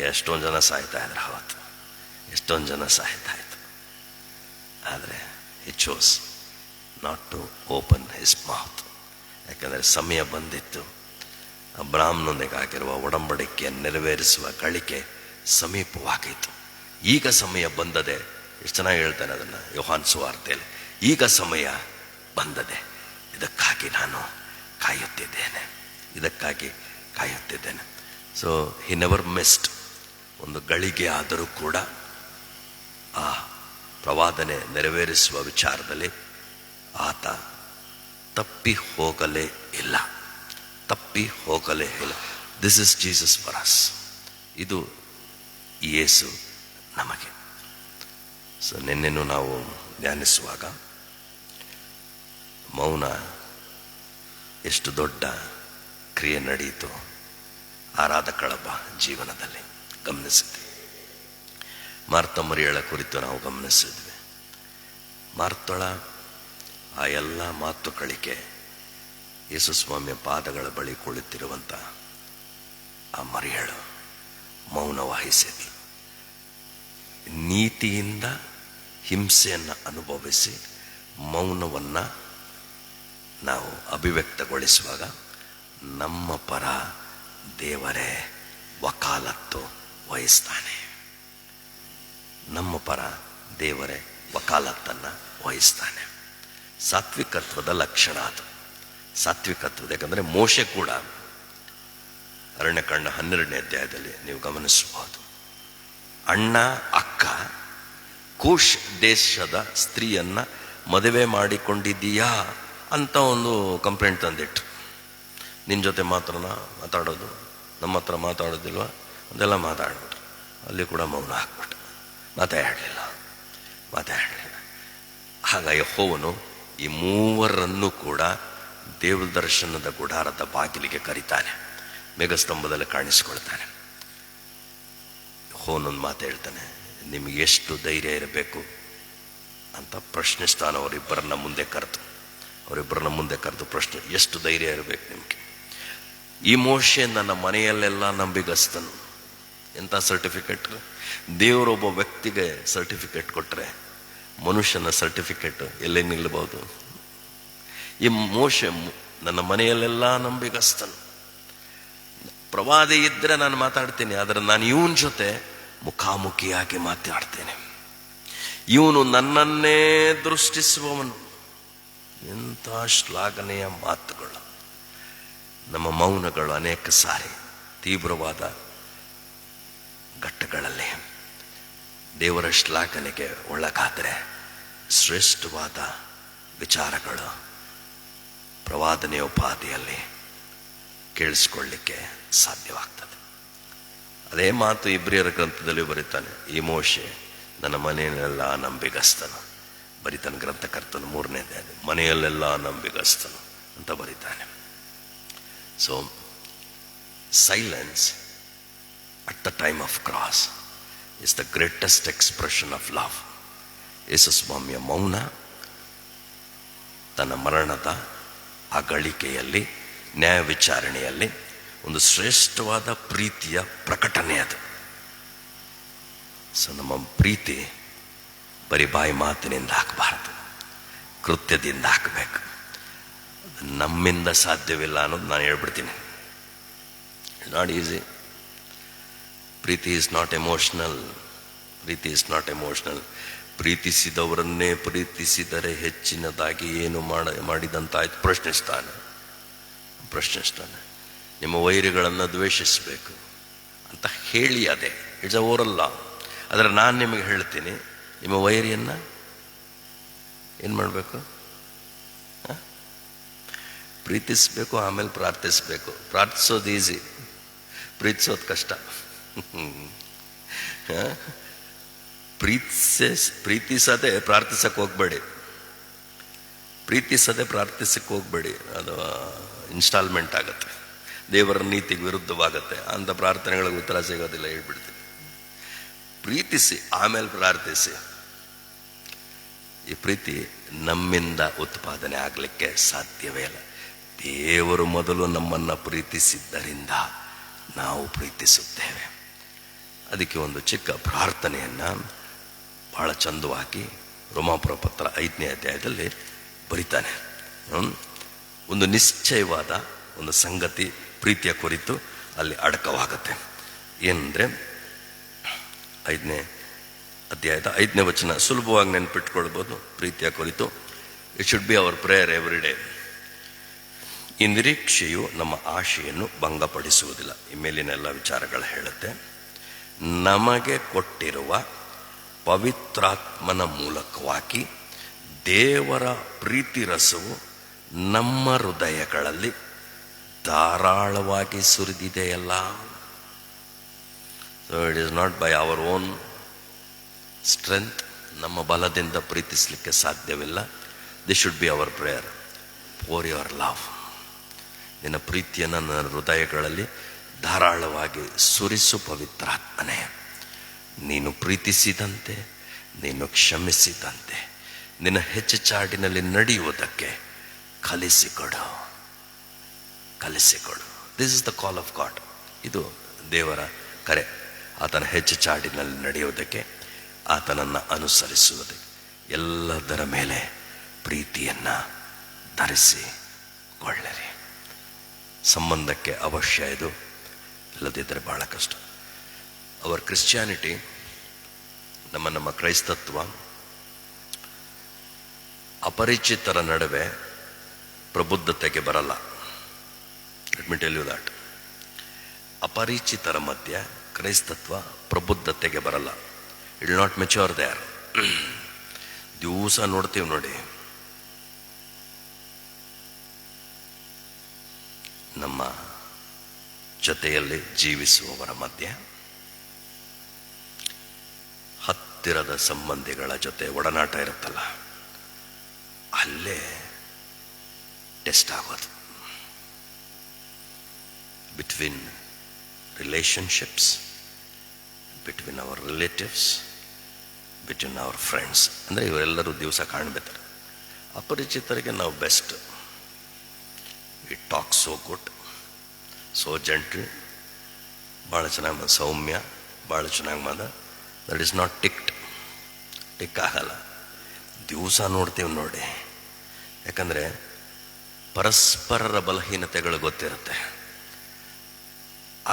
ಎಷ್ಟೊಂದು ಜನ ಸಾಯ್ತಾ ಇದ್ರು. ಅವತ್ತು ಎಷ್ಟೊಂದು ಜನ ಸಾಯ್ತಾ ಇತ್ತು. ಆದರೆ he chose not to open his mouth. ಯಾಕಂದರೆ ಸಮಯ ಬಂದಿತ್ತು, ಅಬ್ರಾಹ್ಮನೊಂದಿಗೆ ಆಗಿರುವ ಒಡಂಬಡಿಕೆಯನ್ನು ನೆರವೇರಿಸುವ ಗಳಿಕೆ ಸಮೀಪವಾಗಿತ್ತು. ಈಗ ಸಮಯ ಬಂದದೆ. ಎಷ್ಟು ಚೆನ್ನಾಗಿ ಹೇಳ್ತಾನೆ ಅದನ್ನು ಯೋಹಾನ್ ಸುವಾರ್ತೆಯಲ್ಲಿ, ಈಗ ಸಮಯ ಬಂದದೆ, ಇದಕ್ಕಾಗಿ ನಾನು ಕಾಯುತ್ತಿದ್ದೇನೆ, ಇದಕ್ಕಾಗಿ ಕಾಯುತ್ತಿದ್ದೇನೆ. So he never missed. ಒಂದು ಗಳಿಗೆ ಆದರೂ ಕೂಡ ಆ ಪ್ರವಾದನೆ ನೆರವೇರಿಸುವ ವಿಚಾರದಲ್ಲಿ ಆತ ತಪ್ಪಿ ಹೋಗಲೇ ಇಲ್ಲ, ತಪ್ಪಿ ಹೋಗಲೇ ಇಲ್ಲ. This is Jesus for us. ಇದು ಯೇಸು ನಮಗೆ. ಸೊ ನಿನ್ನೆನೂ ನಾವು ಧ್ಯಾನಿಸುವಾಗ ಮೌನ ಎಷ್ಟು ದೊಡ್ಡ ಕ್ರಿಯೆ ನಡೆಯಿತು ಆರಾಧಕಳ ಜೀವನದಲ್ಲಿ ಗಮನಿಸಿದ್ವಿ. ಮಾರ್ತ ಮರಿಯಳ ಕುರಿತು ನಾವು ಗಮನಿಸಿದ್ವಿ. ಮಾರ್ತಳ ಆ ಎಲ್ಲ ಮಾತುಗಳಿಗೆ ಯೇಸು ಸ್ವಾಮಿಯ ಪಾದಗಳ ಬಳಿ ಕುಳಿತಿರುವಂಥ ಆ ಮರಿಯಳು ಮೌನ ವಹಿಸಿದ್ಲು. ನೀತಿಯಿಂದ ಹಿಂಸೆಯನ್ನು ಅನುಭವಿಸಿ ಮೌನವನ್ನು ನಾವು ಅಭಿವ್ಯಕ್ತಗೊಳಿಸುವಾಗ ನಮ್ಮ ಪರ ದೇವರೇ ವಕಾಲತ್ತು ವಹಿಸ್ತಾನೆ. ನಮ್ಮ ಪರ ದೇವರೇ ವಕಾಲತ್ತನ್ನು ವಹಿಸ್ತಾನೆ. ಸಾತ್ವಿಕತ್ವದ ಲಕ್ಷಣ ಅದು. ಸಾತ್ವಿಕತ್ವದ, ಯಾಕಂದರೆ ಮೋಶೆ ಕೂಡ ಅರಣ್ಯಕಾಂಡ 12ನೇ ಅಧ್ಯಾಯದಲ್ಲಿ ನೀವು ಗಮನಿಸಬಹುದು, ಅಣ್ಣ ಅಕ್ಕ ಕೂಶ್ ದೇಶದ ಸ್ತ್ರೀಯನ್ನ ಮದುವೆ ಮಾಡಿಕೊಂಡಿದ್ದೀಯಾ ಅಂತ ಒಂದು ಕಂಪ್ಲೇಂಟ್ ತಂದಿಟ್ರು. ನಿನ್ನ ಜೊತೆ ಮಾತಾಡೋದು, ನಮ್ಮ ಹತ್ರ ಮಾತಾಡೋದಿಲ್ವ, ಅದೆಲ್ಲ ಮಾತಾಡ್ಬಿಟ್ರು. ಅಲ್ಲಿ ಕೂಡ ಮೌನ ಹಾಕ್ಬಿಟ್ಟು ಮಾತಾಡಲಿಲ್ಲ. ಆಗ ಯೆಹೋವನು ಈ ಮೂವರನ್ನು ಕೂಡ ದೇವ್ರ ದರ್ಶನದ ಗುಡಾರದ ಬಾಗಿಲಿಗೆ ಕರೀತಾನೆ, ಮೇಘಸ್ತಂಭದಲ್ಲಿ ಕಾಣಿಸ್ಕೊಳ್ತಾನೆ. ಯೆಹೋವನೊಂದು ಮಾತು ಹೇಳ್ತಾನೆ, ನಿಮಗೆ ಎಷ್ಟು ಧೈರ್ಯ ಇರಬೇಕು ಅಂತ ಪ್ರಶ್ನಿಸ್ತಾನೆ. ಅವರಿಬ್ಬರನ್ನ ಮುಂದೆ ಕರೆದು ಪ್ರಶ್ನೆ, ಎಷ್ಟು ಧೈರ್ಯ ಇರಬೇಕು ನಿಮಗೆ? ಈ ಮೋಶೆ ನನ್ನ ಮನೆಯಲ್ಲೆಲ್ಲ ನಂಬಿಗಸ್ತನು. ಎಂಥ ಸರ್ಟಿಫಿಕೇಟ್! ದೇವರೊಬ್ಬ ವ್ಯಕ್ತಿಗೆ ಸರ್ಟಿಫಿಕೇಟ್ ಕೊಟ್ಟರೆ ಮನುಷ್ಯನ ಸರ್ಟಿಫಿಕೇಟ್ ಎಲ್ಲೇ ನಿಲ್ಲಬಹುದು? ಈ ಮೋಶೆ ನನ್ನ ಮನೆಯಲ್ಲೆಲ್ಲ ನಂಬಿಗಸ್ತನು. ಪ್ರವಾದಿ ಇದ್ದರೆ ನಾನು ಮಾತಾಡ್ತೀನಿ, ಆದರೆ ನಾನು ಇವನ ಜೊತೆ ಮುಖಾಮುಖಿಯಾಗಿ ಮಾತಾಡ್ತೇನೆ. ಇವನು ನನ್ನನ್ನೇ ದೃಷ್ಟಿಸುವವನು. ಎಂಥ ಶ್ಲಾಘನೆಯ ಮಾತುಗಳು! ನಮ್ಮ ಮೌನಗಳು ಅನೇಕ ಸಾರಿ ತೀವ್ರವಾದ ಘಟ್ಟಗಳಲ್ಲಿ ದೇವರ ಶ್ಲಾಘನೆಗೆ ಒಳಗಾದರೆ ಶ್ರೇಷ್ಠವಾದ ವಿಚಾರಗಳು ಪ್ರವಾದನೆಯೋಪಾದಿಯಲ್ಲಿ ಕೇಳಿಸ್ಕೊಳ್ಳಿಕ್ಕೆ ಸಾಧ್ಯವಾಗ್ತದೆ. ಅದೇ ಮಾತು ಇಬ್ರಿಯರ ಗ್ರಂಥದಲ್ಲಿ ಬರೀತಾನೆ, ಈ ಮೋಶೆ ನನ್ನ ಮನೆಯಲ್ಲೆಲ್ಲ ನಂಬಿಗಸ್ತನು. ಬರೀತಾನೆ ಗ್ರಂಥಕರ್ತನು 3ನೇ ಅಧ್ಯಾಯ, ಮನೆಯಲ್ಲೆಲ್ಲ ನಂಬಿಗಸ್ತನು ಅಂತ ಬರೀತಾನೆ. So silence at the time of cross is the greatest expression of love. ಯೇಸು ಸ್ವಾಮಿಯ ಮೌನ ತನ್ನ ಮರಣದ ಆ ಗಳಿಕೆಯಲ್ಲಿ, ನ್ಯಾಯ ವಿಚಾರಣೆಯಲ್ಲಿ ಒಂದು ಶ್ರೇಷ್ಠವಾದ ಪ್ರೀತಿಯ ಪ್ರಕಟಣೆ ಅದು. ಸೊ ನಮ್ಮ ಪ್ರೀತಿ ಬರೀ ಬಾಯಿ ಮಾತಿನಿಂದ ಹಾಕಬಾರ್ದು, ಕೃತ್ಯದಿಂದ ಹಾಕಬೇಕು. ನಮ್ಮಿಂದ ಸಾಧ್ಯವಿಲ್ಲ ಅನ್ನೋದು ನಾನು ಹೇಳ್ಬಿಡ್ತೀನಿ. It's not easy. ಪ್ರೀತಿ ಇಸ್ ನಾಟ್ ಎಮೋಷನಲ್. ಪ್ರೀತಿಸಿದವರನ್ನೇ ಪ್ರೀತಿಸಿದರೆ ಹೆಚ್ಚಿನದಾಗಿ ಏನು ಮಾಡಿದಂತಾಯ್ತು? ಪ್ರಶ್ನಿಸ್ತಾನೆ. ನಿಮ್ಮ ವೈರಿಗಳನ್ನು ದ್ವೇಷಿಸಬೇಕು ಅಂತ ಹೇಳಿ, ಅದೇ ಇಟ್ಸ್ ಅ ಓರಲ್ ಲಾ. ಆದರೆ ನಾನು ನಿಮಗೆ ಹೇಳ್ತೀನಿ, ನಿಮ್ಮ ವೈರಿಯನ್ನು ಏನು ಮಾಡಬೇಕು? ಪ್ರೀತಿಸಬೇಕು, ಆಮೇಲೆ ಪ್ರಾರ್ಥಿಸಬೇಕು. ಪ್ರಾರ್ಥಿಸೋದು ಈಸಿ, ಪ್ರೀತಿಸೋದು ಕಷ್ಟ. ಪ್ರೀತಿಸದೆ ಪ್ರಾರ್ಥಿಸಕ್ಕೆ ಹೋಗ್ಬೇಡಿ. ಅದು ಇನ್ಸ್ಟಾಲ್ಮೆಂಟ್ ಆಗುತ್ತೆ, ದೇವರ ನೀತಿಗೆ ವಿರುದ್ಧವಾಗುತ್ತೆ. ಅಂಥ ಪ್ರಾರ್ಥನೆಗಳಿಗೆ ಉತ್ತರ ಸಿಗೋದಿಲ್ಲ, ಹೇಳ್ಬಿಡ್ತೀನಿ. ಪ್ರೀತಿಸಿ ಆಮೇಲೆ ಪ್ರಾರ್ಥಿಸಿ. ಈ ಪ್ರೀತಿ ನಮ್ಮಿಂದ ಉತ್ಪಾದನೆ ಆಗಲಿಕ್ಕೆ ಸಾಧ್ಯವೇ ಇಲ್ಲ. ದೇವರು ಮೊದಲು ನಮ್ಮನ್ನು ಪ್ರೀತಿಸಿದ್ದರಿಂದ ನಾವು ಪ್ರೀತಿಸುತ್ತೇವೆ. ಅದಕ್ಕೆ ಒಂದು ಚಿಕ್ಕ ಪ್ರಾರ್ಥನೆಯನ್ನು ಬಹಳ ಚಂದವಾಗಿ ರೋಮಾಪುರ ಪತ್ರ 5ನೇ ಅಧ್ಯಾಯದಲ್ಲಿ ಬರಿತಾನೆ. ಒಂದು ನಿಶ್ಚಯವಾದ ಒಂದು ಸಂಗತಿ ಪ್ರೀತಿಯ ಕುರಿತು ಅಲ್ಲಿ ಅಡಕವಾಗುತ್ತೆ. ಏನಂದರೆ 5ನೇ ಅಧ್ಯಾಯದ 5ನೇ ವಚನ ಸುಲಭವಾಗಿ ನೆನಪಿಟ್ಕೊಳ್ಬೋದು. ಪ್ರೀತಿಯ ಕುರಿತು it should be our prayer every day. ಈ ನಿರೀಕ್ಷೆಯು ನಮ್ಮ ಆಶೆಯನ್ನು ಭಂಗಪಡಿಸುವುದಿಲ್ಲ. ಈ ಮೇಲಿನ ಎಲ್ಲ ವಿಚಾರಗಳು ಹೇಳುತ್ತೆ. ನಮಗೆ ಕೊಟ್ಟಿರುವ ಪವಿತ್ರಾತ್ಮನ ಮೂಲಕವಾಗಿ ದೇವರ ಪ್ರೀತಿ ರಸವು ನಮ್ಮ ಹೃದಯಗಳಲ್ಲಿ ಧಾರಾಳವಾಗಿ ಸುರಿದಿದೆಯಲ್ಲ. So it is not by our own strength. ನಮ್ಮ ಬಲದಿಂದ ಪ್ರೀತಿಸಲಿಕ್ಕೆ ಸಾಧ್ಯವಿಲ್ಲ. This should be our prayer. For your love. ನಿನ್ನ ಪ್ರೀತಿಯನ್ನು ನನ್ನ ಹೃದಯಗಳಲ್ಲಿ ಧಾರಾಳವಾಗಿ ಸುರಿಸು ಪವಿತ್ರಾತ್ಮನೇ. ನೀನು ಪ್ರೀತಿಸಿದಂತೆ, ನೀನು ಕ್ಷಮಿಸಿದಂತೆ ನಿನ್ನ ಹೆಚ್ಚೆಚಾಡಿನಲ್ಲಿ ನಡೆಯುವುದಕ್ಕೆ ಕಲಿಸಿಕೊಡು. This is the call of God. ಇದು ದೇವರ ಕರೆ. ಆತನ ಹೆಚ್ಚೆಚಾಡಿನಲ್ಲಿ ನಡೆಯುವುದಕ್ಕೆ, ಆತನನ್ನು ಅನುಸರಿಸುವುದಕ್ಕೆ, ಎಲ್ಲದರ ಮೇಲೆ ಪ್ರೀತಿಯನ್ನು ಧರಿಸಿಕೊಳ್ಳಿರಿ. ಸಂಬಂಧಕ್ಕೆ ಅವಶ್ಯ ಇದು. ಇಲ್ಲದಿದ್ದರೆ ಬಹಳ ಕಷ್ಟ. ಅವರ್ ಕ್ರಿಶ್ಚಿಯಾನಿಟಿ, ನಮ್ಮ ಕ್ರೈಸ್ತತ್ವ ಅಪರಿಚಿತರ ನಡುವೆ ಪ್ರಬುದ್ಧತೆಗೆ ಬರಲ್ಲ. Let me tell you that. ಅಪರಿಚಿತರ ಮಧ್ಯೆ ಕ್ರೈಸ್ತತ್ವ ಪ್ರಬುದ್ಧತೆಗೆ ಬರಲ್ಲ. It will not mature there. ದಿವಸ ನೋಡ್ತೀವಿ ನೋಡಿ, ನಮ್ಮ ಜೊತೆಯಲ್ಲಿ ಜೀವಿಸುವವರ ಮಧ್ಯೆ ಹತ್ತಿರದ ಸಂಬಂಧಿಗಳ ಜೊತೆ ಒಡನಾಟ ಇರುತ್ತಲ್ಲ, ಅಲ್ಲೇ ಟೆಸ್ಟ್ ಆಗೋದು. Between relationships, between our relatives, between our friends. ಅಂದರೆ ಇವರೆಲ್ಲರೂ ದಿವಸ ಕಾಣಬೇಕಾರೆ. ಅಪರಿಚಿತರಿಗೆ ನಾವು best. We talk so good, so gentle, ಭಾಳ ಚೆನ್ನಾಗಿ ಸೌಮ್ಯ, ಭಾಳ ಚೆನ್ನಾಗಿ ಮಾದ. ದಟ್ ಈಸ್ ನಾಟ್ ಟಿಕ್ ಆಗಲ್ಲ. ದಿವಸ ನೋಡ್ತೀವಿ ನೋಡಿ. ಯಾಕಂದರೆ ಪರಸ್ಪರರ ಬಲಹೀನತೆಗಳು ಗೊತ್ತಿರುತ್ತೆ.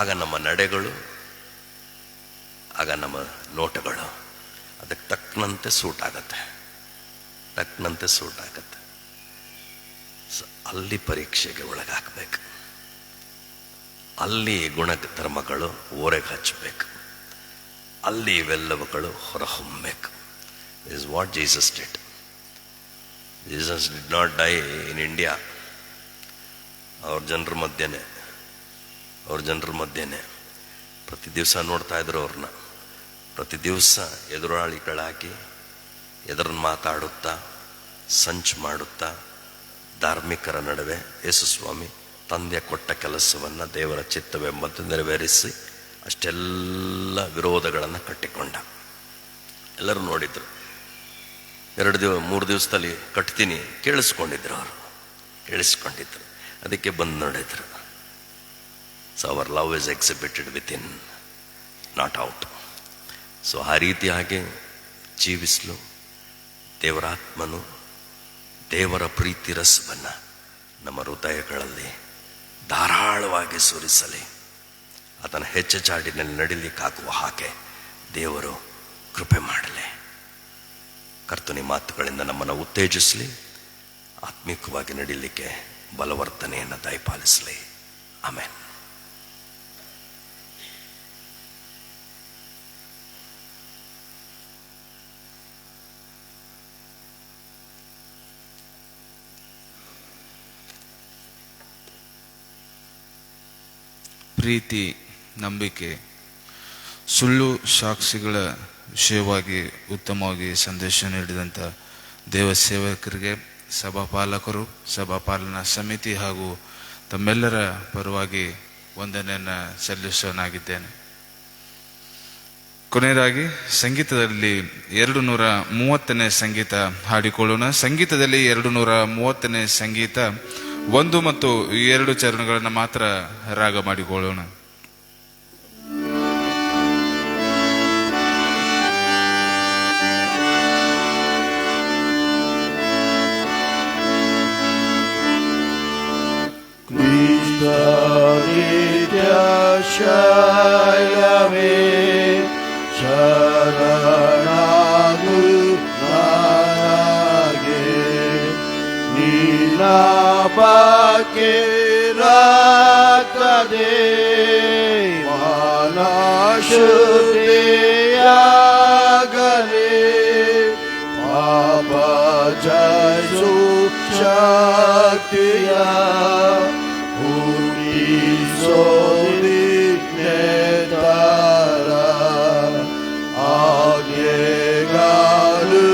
ಆಗ ನಮ್ಮ ನಡೆಗಳು, ಆಗ ನಮ್ಮ ನೋಟಗಳು ಅದಕ್ಕೆ ತಕ್ಕನಂತೆ ಸೂಟ್ ಆಗತ್ತೆ. ಸೊ ಅಲ್ಲಿ ಪರೀಕ್ಷೆಗೆ ಒಳಗಾಗಬೇಕು. ಅಲ್ಲಿ ಗುಣ ಧರ್ಮಗಳು ಓರೆಗೆ ಹಚ್ಚಬೇಕು. ಅಲ್ಲಿ ಇವೆಲ್ಲವುಗಳು ಹೊರಹೊಮ್ಮಬೇಕು. This is what Jesus did. Jesus did not die in India. ಅವ್ರ ಜನರ ಮಧ್ಯೆನೆ ಪ್ರತಿ ದಿವಸ ನೋಡ್ತಾ ಇದ್ರು ಅವ್ರನ್ನ. ಪ್ರತಿ ದಿವಸ ಎದುರಾಳಿಗಳಾಗಿ ಎದುರನ್ನು ಮಾತಾಡುತ್ತಾ, ಸಂಚು ಮಾಡುತ್ತಾ, ಧಾರ್ಮಿಕರ ನಡುವೆ ಯೇಸು ಸ್ವಾಮಿ ತಂದೆ ಕೊಟ್ಟ ಕೆಲಸವನ್ನು, ದೇವರ ಚಿತ್ತವೆಂಬಂತೆ ನೆರವೇರಿಸಿ ಅಷ್ಟೆಲ್ಲ ವಿರೋಧಗಳನ್ನು ಕಟ್ಟಿಕೊಂಡ. ಎಲ್ಲರೂ ನೋಡಿದ್ರು. 3 ದಿವಸದಲ್ಲಿ ಕಟ್ತೀನಿ ಕೇಳಿಸ್ಕೊಂಡಿದ್ರು. ಅದಕ್ಕೆ ಬಂದು ನೋಡಿದ್ರು. So our love is exhibited with in, not out. So ಆ ರೀತಿಯಾಗಿ ಜೀವಿಸಲು ದೇವರಾತ್ಮನು ದೇವರ ಪ್ರೀತಿ ರಸವನ್ನು ನಮ್ಮ ಹೃದಯಗಳಲ್ಲಿ ಧಾರಾಳವಾಗಿ ಸುರಿಸಲಿ. ಅದನ್ನು ಹೆಚ್ಚೆಚಾಡಿನಲ್ಲಿ ನಡಿಲಿಕ್ಕಾಗುವ ಹಾಗೆ ದೇವರು ಕೃಪೆ ಮಾಡಲಿ. ಕರ್ತನ ಮಾತುಗಳಿಂದ ನಮ್ಮನ್ನು ಉತ್ತೇಜಿಸಲಿ. ಆತ್ಮಿಕವಾಗಿ ನಡೀಲಿಕ್ಕೆ ಬಲವರ್ತನೆಯನ್ನು ದಯಪಾಲಿಸಲಿ. ಆಮೆನ್. ಪ್ರೀತಿ, ನಂಬಿಕೆ, ಸುಳ್ಳು ಸಾಕ್ಷಿಗಳ ವಿಷಯವಾಗಿ ಉತ್ತಮವಾಗಿ ಸಂದೇಶ ನೀಡಿದಂಥ ದೇವ ಸೇವಕರಿಗೆ, ಸಭಾಪಾಲಕರು, ಸಭಾಪಾಲನಾ ಸಮಿತಿ ಹಾಗೂ ತಮ್ಮೆಲ್ಲರ ಪರವಾಗಿ ವಂದನೆಯನ್ನು ಸಲ್ಲಿಸೋನಾಗಿದ್ದೇನೆ. ಕೊನೆಯದಾಗಿ ಸಂಗೀತದಲ್ಲಿ 230ನೇ ಸಂಗೀತ ಹಾಡಿಕೊಳ್ಳೋಣ. ಸಂಗೀತದಲ್ಲಿ 230ನೇ ಸಂಗೀತ 1 ಮತ್ತು 2 ಚರಣಗಳನ್ನು ಮಾತ್ರ ರಾಗ ಮಾಡಿಕೊಳ್ಳೋಣ. ಶೈಲವೇ ಶರಣಾಗು ನನಗೆ ನಿನ್ನ ಬಗ್ಗೆ ರಾಕದೆ ಶುದ್ಧಿಯಾಗಲಿ ಪಾಪ ಜಯಿಸು ಶಕ್ತಿಯ ಹುಟ್ಟಿಸೋದಿ ನೇತರ ಆಗೆಗಾಲು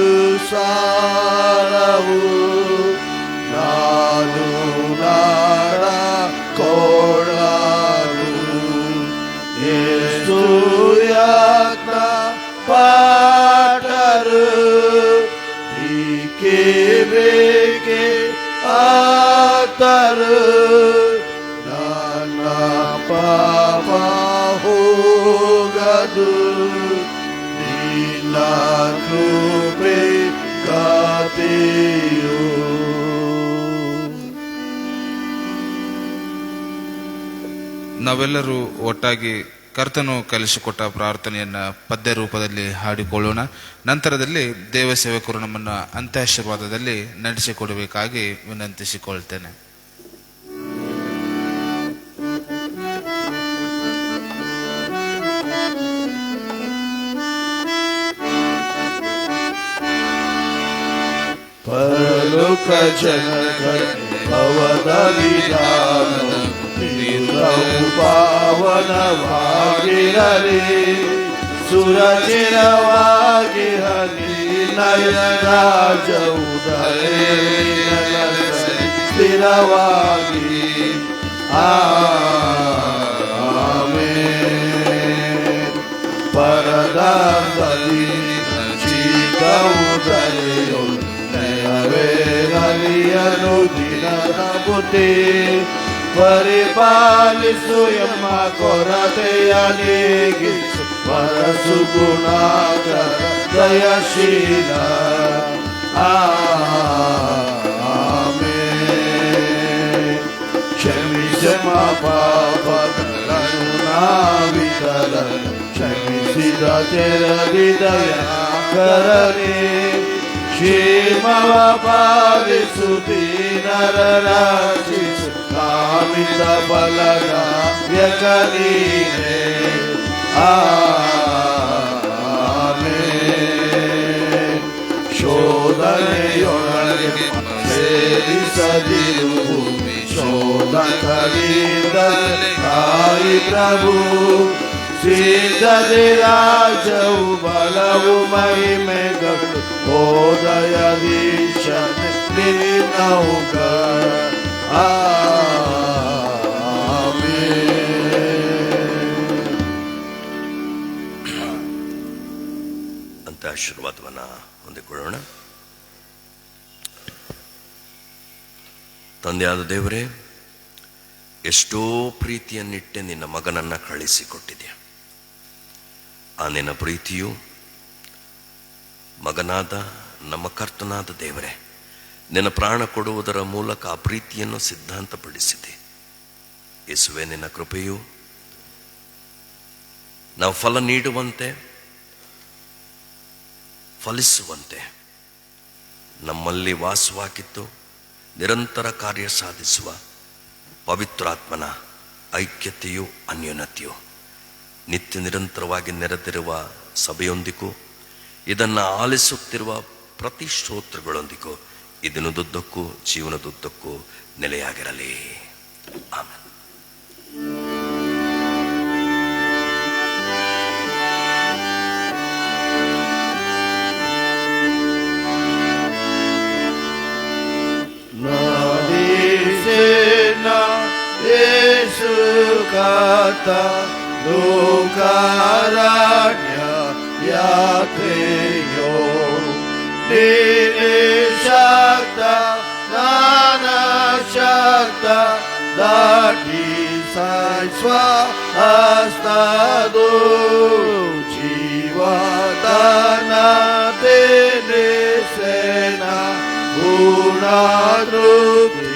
ಸಾರವು ನಾನು ನಾಡ ಕೊಡಲು ಯೇಸು ಯಾಜ್ಞ ಪಾಠರು ಈಕೆ ಬೇಕೆ ಆತರು ನನ್ನ ಪಾಪ ಹೋಗದು ನಿನ್ನ ಕೃಪೆ ಗಾತೆಯು. ನಾವೆಲ್ಲರೂ ಒಟ್ಟಾಗಿ ಕರ್ತನು ಕಲಿಸಿಕೊಟ್ಟ ಪ್ರಾರ್ಥನೆಯನ್ನ ಪದ್ಯ ರೂಪದಲ್ಲಿ ಹಾಡಿಕೊಳ್ಳೋಣ. ನಂತರದಲ್ಲಿ ದೇವ ಸೇವಕರು ನಮ್ಮನ್ನ ಅಂತ್ಯಾಶೀರ್ವಾದದಲ್ಲಿ ನಡೆಸಿಕೊಡಬೇಕಾಗಿ ವಿನಂತಿಸಿಕೊಳ್ತೇನೆ. ಪರಲೋಕ ಜನಕ ಭವದ ವಿಧಾನ ಪಾವನವಾಗಿರಲಿ ಸುರಚಿರವಾಗಿ ಹರಿ ನಯನ ರಾಜವು ಸ್ಥಿರವಾಗಿ ಆಮೆನ್. ಪರದಾದಲ್ಲಿ ಚೀತವು ನಯವೇ ಹರಿಯನು ದಿನದ ಬುದ್ಧಿ ಪರಿಪಾಲಿಸು ಎಂಬ ಕೊರತೆಯ ನೀಗಿಸು ವರಸು ಗುಣಾಕರ ದಯಶೀಲ ಆಮೆನ್. ಕ್ಷಮಿಸಮ ಪಾಪಗಳನ್ನು ನಾವಿತರ ಕ್ಷಮಿಸಿದ ತೆರದಿದ ಕರನೆ ಕ್ಷೇಮವ ಪಾಲಿಸು ದೀನರ ರಾಜಿಸು ಕಾಮಿತ ಬಲದ ವ್ಯಕಲೀನೆ ಆಮೆನ್. ಶೋಧನೆಯೊಳಗೆ ಸೇರಿಸದಿರು ಭೂಮಿ ಶೋಧಕರಿಂದ ತಾಯಿ ಪ್ರಭು ಸಿದ್ಧತೆ ರಾಜವು ಬಲವು ಮಹಿಮೆಗಳು ಹೋದಯ ದೀಕ್ಷಣೆ ನಿನ್ನೌಕ ಅಂತ ಆಶೀರ್ವಾದವನ್ನ ಹೊಂದಿಕೊಳ್ಳೋಣ. ತಂದೆಯಾದ ದೇವರೇ, ಎಷ್ಟೋ ಪ್ರೀತಿಯನ್ನಿಟ್ಟೆ ನಿನ್ನ ಮಗನನ್ನ ಕಳಿಸಿಕೊಟ್ಟಿದೆ. ಆ ನಿನ್ನ ಪ್ರೀತಿಯು ಮಗನಾದ ನಮ್ಮ ಕರ್ತನಾದ ದೇವರೇ, ನಿನ್ನ ಪ್ರಾಣ ಕೊಡುವುದರ ಮೂಲಕ ಆ ಪ್ರೀತಿಯನ್ನು ಸಿದ್ಧಾಂತಪಡಿಸಿದೆ. ಯೇಸುವೆ, ನಿನ್ನ ಕೃಪೆಯು ನಾವು ಫಲ ನೀಡುವಂತೆ, ಫಲಿಸುವಂತೆ ನಮ್ಮಲ್ಲಿ ವಾಸವಾಗಿದ್ದು ನಿರಂತರ ಕಾರ್ಯ ಸಾಧಿಸುವ ಪವಿತ್ರಾತ್ಮನ ಐಕ್ಯತೆಯು ಅನ್ಯೋನ್ಯತೆಯು ನಿತ್ಯ ನಿರಂತರವಾಗಿ ನೆರೆದಿರುವ ಸಭೆಯೊಂದಿಗೂ ಇದನ್ನು ಆಲಿಸುತ್ತಿರುವ ಪ್ರತಿ ಶ್ರೋತೃಗಳೊಂದಿಗೂ ಈ ದಿನದುದ್ದಕ್ಕೂ ಜೀವನದುದ್ದಕ್ಕೂ ನೆಲೆಯಾಗಿರಲಿ. ಆಮೆನ್. ಯೇಸು ಕಾತ ಲೋಕಾರಣ್ಯ ಯಾತ್ರೆಯೋ ನೀನೇ ಶಕ್ತ ನಾನ ಶಕ್ತ ದಾಟಿ ಸಾಯಿಸುವ ಹಸ್ತದು ಜೀವದಾನ ತೇನೆ ಸೇನಾ ಗುಣ ತೃಪ್ತಿ